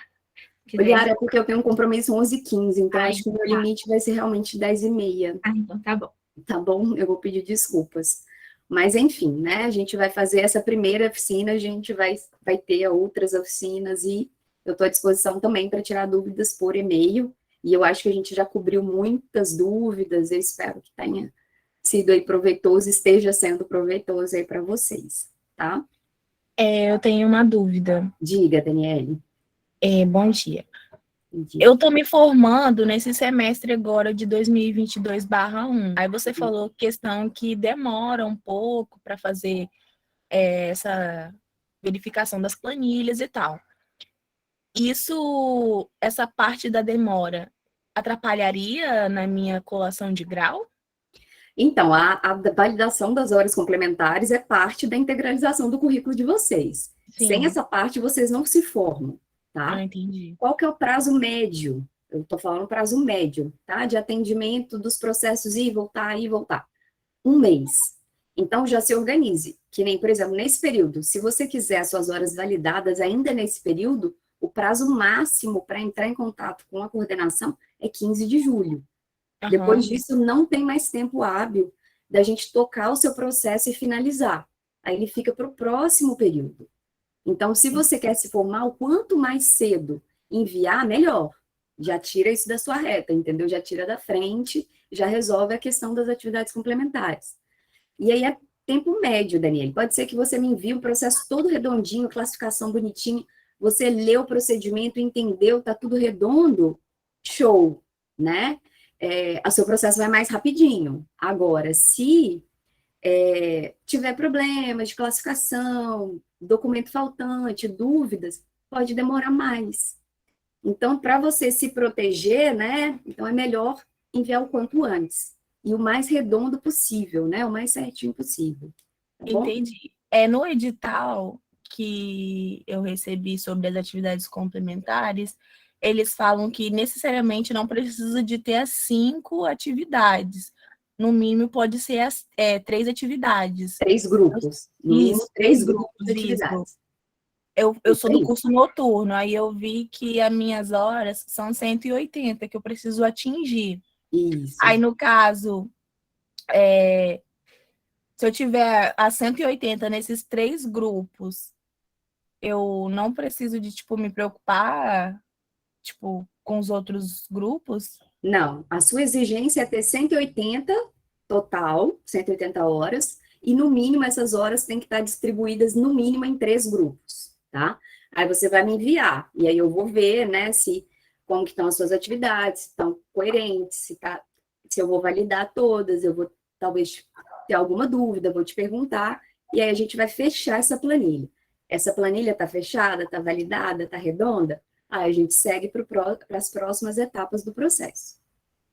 Yara, é porque eu tenho um compromisso 11h15, então acho que o meu limite vai ser realmente 10h30. Então tá bom. Tá bom? Eu vou pedir desculpas. Mas, enfim, né? A gente vai fazer essa primeira oficina, a gente vai ter outras oficinas e eu estou à disposição também para tirar dúvidas por e-mail. E eu acho que a gente já cobriu muitas dúvidas, eu espero que tenha sido aí proveitoso, esteja sendo proveitoso aí para vocês, tá? Eu tenho uma dúvida. Diga, Daniele. Bom dia. Eu estou me formando nesse semestre agora de 2022/1. Aí você falou questão que demora um pouco para fazer essa verificação das planilhas e tal. Essa parte da demora atrapalharia na minha colação de grau? Então, a validação das horas complementares é parte da integralização do currículo de vocês. Sim. Sem essa parte, vocês não se formam, tá? Entendi. Qual que é o prazo médio? Eu estou falando prazo médio, tá? De atendimento dos processos ir e voltar. 1 mês. Então, já se organize. Que nem, por exemplo, nesse período, se você quiser as suas horas validadas ainda nesse período, o prazo máximo para entrar em contato com a coordenação é 15 de julho. Depois disso, não tem mais tempo hábil da gente tocar o seu processo e finalizar. Aí ele fica para o próximo período. Então, se você quer se formar, o quanto mais cedo enviar, melhor. Já tira isso da sua reta, entendeu? Já tira da frente, já resolve a questão das atividades complementares. E aí é tempo médio, Daniele. Pode ser que você me envie um processo todo redondinho, classificação bonitinha, você leu o procedimento, entendeu, tá tudo redondo, show, né? O seu processo vai mais rapidinho. Agora, se tiver problemas de classificação, documento faltante, dúvidas, pode demorar mais. Então, para você se proteger, né, então é melhor enviar o quanto antes. E o mais redondo possível, né, o mais certinho possível. Tá bom? Entendi. No edital que eu recebi sobre as atividades complementares, eles falam que necessariamente não precisa de ter as 5 atividades. No mínimo, pode ser 3 atividades. 3 grupos. No mínimo, 3 grupos de atividades. Eu sou do curso noturno, aí eu vi que as minhas horas são 180, que eu preciso atingir. Isso. Aí, no caso, se eu tiver as 180 nesses 3 grupos, eu não preciso de, me preocupar, com os outros grupos? Não, a sua exigência é ter 180 total, 180 horas, e no mínimo essas horas têm que estar distribuídas no mínimo em 3 grupos, tá? Aí você vai me enviar, e aí eu vou ver, né, como que estão as suas atividades, se estão coerentes, se eu vou validar todas, eu vou talvez ter alguma dúvida, vou te perguntar, e aí a gente vai fechar essa planilha. Essa planilha está fechada, está validada, está redonda? Aí a gente segue para as próximas etapas do processo,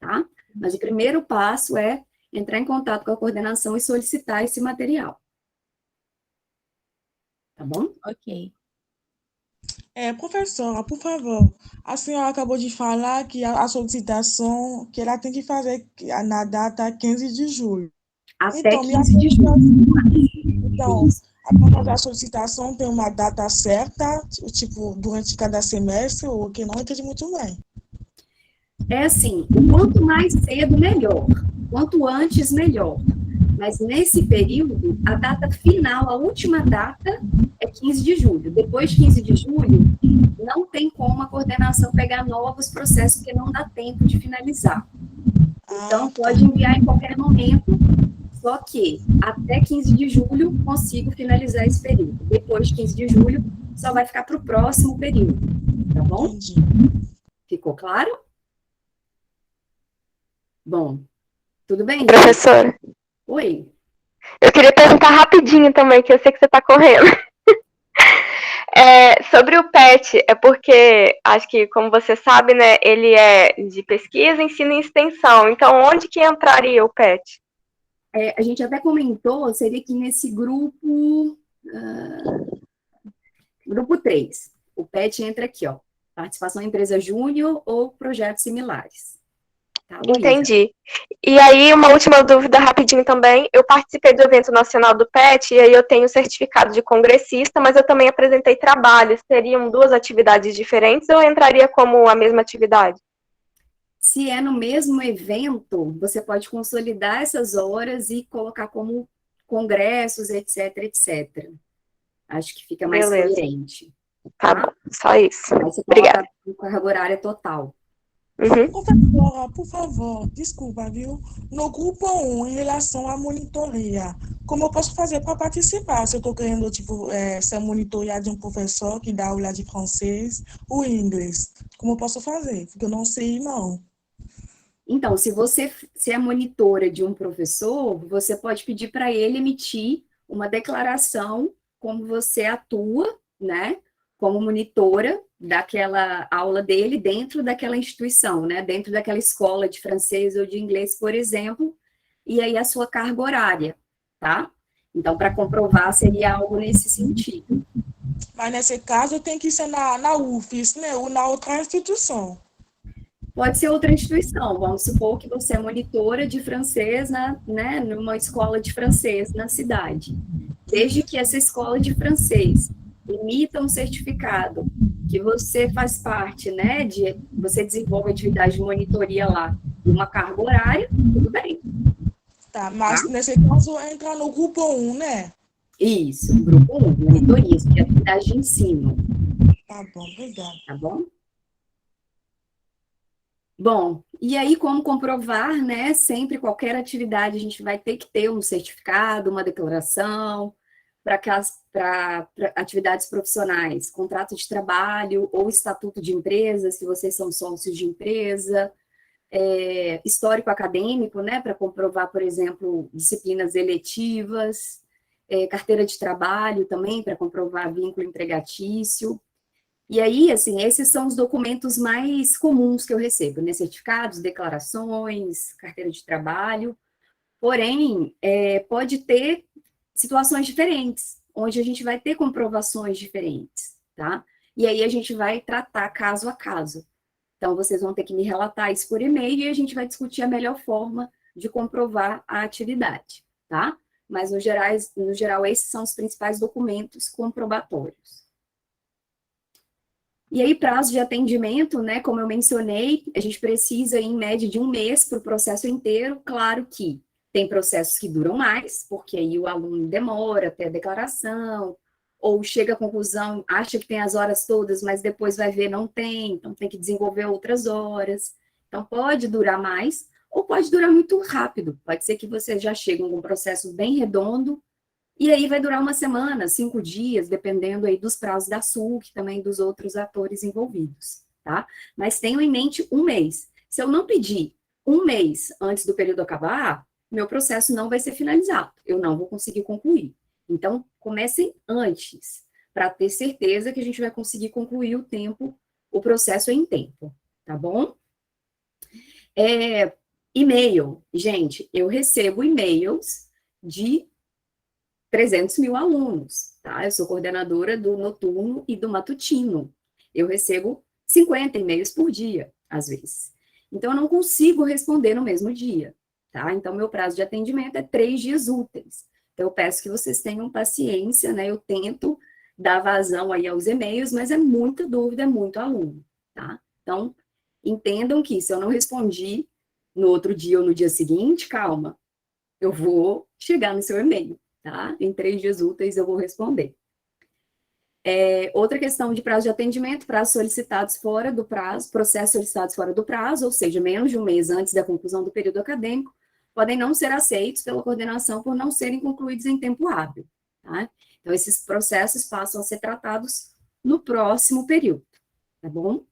tá? Mas o primeiro passo é entrar em contato com a coordenação e solicitar esse material. Tá bom? Ok. Professora, por favor, a senhora acabou de falar que a solicitação, que ela tem que fazer na data 15 de julho. Até 15 de julho. Então, A solicitação tem uma data certa, tipo, durante cada semestre, ou que não entendi muito bem. É assim, quanto mais cedo, melhor. Quanto antes, melhor. Mas nesse período, a data final, a última data, é 15 de julho. Depois de 15 de julho, não tem como a coordenação pegar novos processos, porque não dá tempo de finalizar. Então, pode enviar em qualquer momento, só que até 15 de julho consigo finalizar esse período. Depois de 15 de julho, só vai ficar para o próximo período. Tá bom? Ficou claro? Bom, tudo bem? Professora, Oi. eu queria perguntar rapidinho também, que eu sei que você está correndo. Sobre o PET, é porque, acho que, como você sabe, né, ele é de pesquisa, ensino e extensão. Então, onde que entraria o PET? A gente até comentou, seria que nesse grupo... grupo 3. O PET entra aqui, ó. Participação em empresa júnior ou projetos similares. Tá, Luísa? Entendi. E aí, uma última dúvida rapidinho também. Eu participei do evento nacional do PET, e aí eu tenho certificado de congressista, mas eu também apresentei trabalhos. Seriam 2 atividades diferentes ou entraria como a mesma atividade? Se é no mesmo evento, você pode consolidar essas horas e colocar como congressos, etc, etc. Acho que fica mais Beleza. coerente. Tá bom, só isso. Aí você Obrigada. coloca a carga horária total. Professora, por favor, desculpa, viu? No grupo 1, em relação à monitoria, como eu posso fazer para participar? Se eu estou querendo, tipo, ser monitoria de um professor que dá aula de francês ou inglês, como eu posso fazer? Porque eu não sei, não. Então, se você é monitora de um professor, você pode pedir para ele emitir uma declaração como você atua, né, como monitora daquela aula dele dentro daquela instituição, né, dentro daquela escola de francês ou de inglês, por exemplo, e aí a sua carga horária, tá? Então, para comprovar, seria algo nesse sentido. Mas nesse caso tem que ser na UFES, né, ou na outra instituição. Pode ser outra instituição, vamos supor que você é monitora de francês né, numa escola de francês na cidade. Desde que essa escola de francês emita um certificado que você faz parte, né, você desenvolve atividade de monitoria lá, uma carga horária, tudo bem. Tá, mas nesse caso entra no grupo 1, né? Isso, grupo 1, monitoria, de atividade de ensino. Tá bom, obrigada. Tá bom? Bom, e aí como comprovar, né, sempre qualquer atividade a gente vai ter que ter um certificado, uma declaração, para atividades profissionais, contrato de trabalho ou estatuto de empresa, se vocês são sócios de empresa, histórico acadêmico, né, para comprovar, por exemplo, disciplinas eletivas, carteira de trabalho também, para comprovar vínculo empregatício. E aí, assim, esses são os documentos mais comuns que eu recebo, né, certificados, declarações, carteira de trabalho, porém, pode ter situações diferentes, onde a gente vai ter comprovações diferentes, tá? E aí a gente vai tratar caso a caso. Então, vocês vão ter que me relatar isso por e-mail e a gente vai discutir a melhor forma de comprovar a atividade, tá? Mas, no geral, esses são os principais documentos comprobatórios. E aí, prazo de atendimento, né, como eu mencionei, a gente precisa, em média, de 1 mês para o processo inteiro. Claro que tem processos que duram mais, porque aí o aluno demora até a declaração, ou chega à conclusão, acha que tem as horas todas, mas depois vai ver não tem, então tem que desenvolver outras horas. Então, pode durar mais, ou pode durar muito rápido. Pode ser que você já chegue com um processo bem redondo, e aí vai durar 1 semana, 5 dias, dependendo aí dos prazos da SUC, também dos outros atores envolvidos, tá? Mas tenham em mente 1 mês. Se eu não pedir 1 mês antes do período acabar, meu processo não vai ser finalizado, eu não vou conseguir concluir. Então, comecem antes, para ter certeza que a gente vai conseguir concluir o processo em tempo, tá bom? E-mail, gente, eu recebo e-mails de 300 mil alunos, tá? Eu sou coordenadora do noturno e do matutino. Eu recebo 50 e-mails por dia, às vezes. Então, eu não consigo responder no mesmo dia, tá? Então, meu prazo de atendimento é 3 dias úteis. Então, eu peço que vocês tenham paciência, né? Eu tento dar vazão aí aos e-mails, mas é muita dúvida, é muito aluno, tá? Então, entendam que se eu não respondi no outro dia ou no dia seguinte, calma, eu vou chegar no seu e-mail, tá? Em 3 dias úteis eu vou responder. Outra questão de prazo de atendimento, prazos solicitados fora do prazo, processos solicitados fora do prazo, ou seja, menos de um mês antes da conclusão do período acadêmico, podem não ser aceitos pela coordenação por não serem concluídos em tempo hábil, tá? Então, esses processos passam a ser tratados no próximo período, tá bom?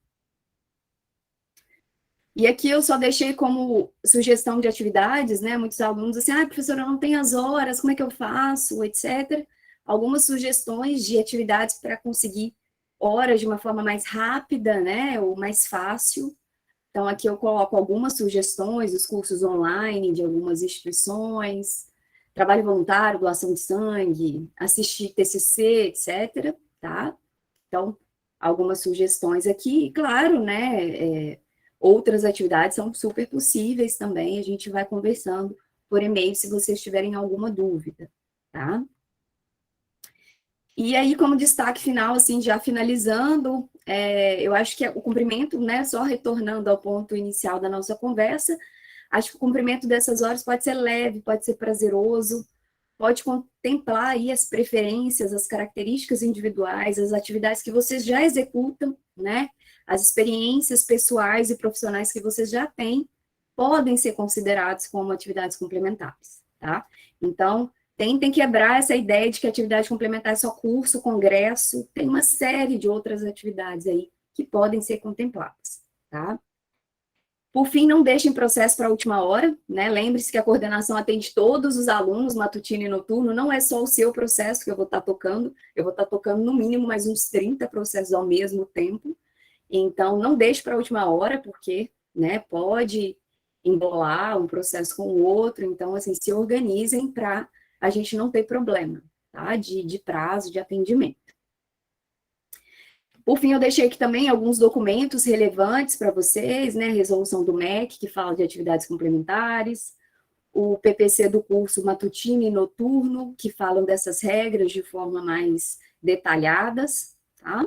E aqui eu só deixei como sugestão de atividades, né? Muitos alunos assim, professora, eu não tenho as horas, como é que eu faço, etc. Algumas sugestões de atividades para conseguir horas de uma forma mais rápida, né? Ou mais fácil. Então, aqui eu coloco algumas sugestões, os cursos online de algumas instituições, trabalho voluntário, doação de sangue, assistir TCC, etc. Tá? Então, algumas sugestões aqui. E, claro, né? Outras atividades são super possíveis também, a gente vai conversando por e-mail se vocês tiverem alguma dúvida, tá? E aí, como destaque final, assim, já finalizando, eu acho que o cumprimento, né, só retornando ao ponto inicial da nossa conversa, acho que o cumprimento dessas horas pode ser leve, pode ser prazeroso, pode contemplar aí as preferências, as características individuais, as atividades que vocês já executam, né? As experiências pessoais e profissionais que vocês já têm podem ser considerados como atividades complementares, tá? Então, tentem quebrar essa ideia de que atividade complementar é só curso, congresso, tem uma série de outras atividades aí que podem ser contempladas, tá? Por fim, não deixem processo para a última hora, né? Lembre-se que a coordenação atende todos os alunos, matutino e noturno, não é só o seu processo que eu vou estar tocando, eu vou estar tocando no mínimo mais uns 30 processos ao mesmo tempo. Então, não deixe para a última hora, porque, né, pode embolar um processo com o outro. Então, assim, se organizem para a gente não ter problema, tá? De prazo, de atendimento. Por fim, eu deixei aqui também alguns documentos relevantes para vocês, né? Resolução do MEC, que fala de atividades complementares, o PPC do curso matutino e noturno, que falam dessas regras de forma mais detalhadas, tá?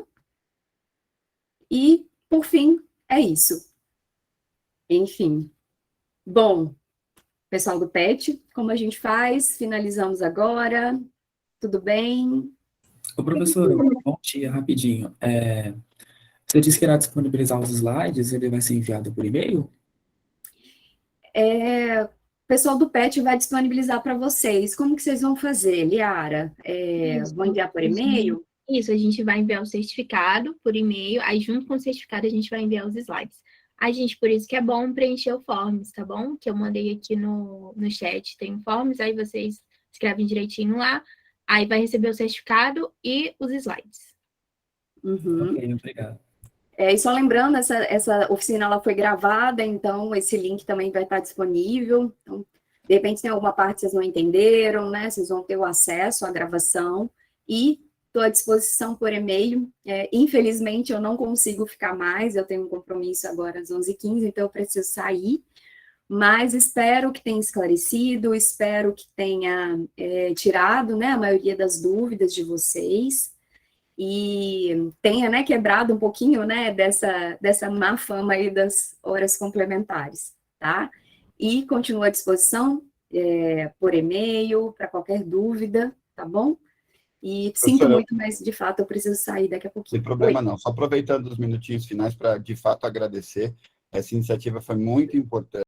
E, por fim, é isso. Enfim. Bom, pessoal do PET, como a gente faz? Finalizamos agora. Tudo bem? Ô, professora, bom dia, rapidinho. Você disse que irá disponibilizar os slides, ele vai ser enviado por e-mail? O pessoal do PET vai disponibilizar para vocês. Como que vocês vão fazer, Liara? Vão enviar por e-mail? Isso, a gente vai enviar o certificado por e-mail, aí junto com o certificado a gente vai enviar os slides. A gente, por isso que é bom preencher o forms, tá bom? Que eu mandei aqui no chat, tem um forms, aí vocês escrevem direitinho lá, aí vai receber o certificado e os slides. Uhum. Ok, obrigado. E só lembrando, essa oficina ela foi gravada, então esse link também vai estar disponível. Então, de repente tem alguma parte que vocês não entenderam, né? Vocês vão ter o acesso à gravação e estou à disposição por e-mail. Infelizmente, eu não consigo ficar mais, eu tenho um compromisso agora às 11h15, então eu preciso sair, mas espero que tenha esclarecido, espero que tenha tirado, né, a maioria das dúvidas de vocês, e tenha, né, quebrado um pouquinho, né, dessa má fama aí das horas complementares, tá? E continuo à disposição por e-mail, para qualquer dúvida, tá bom? E sinto muito, mas de fato eu preciso sair daqui a pouquinho. Sem problema não. Só aproveitando os minutinhos finais para de fato agradecer. Essa iniciativa foi muito importante.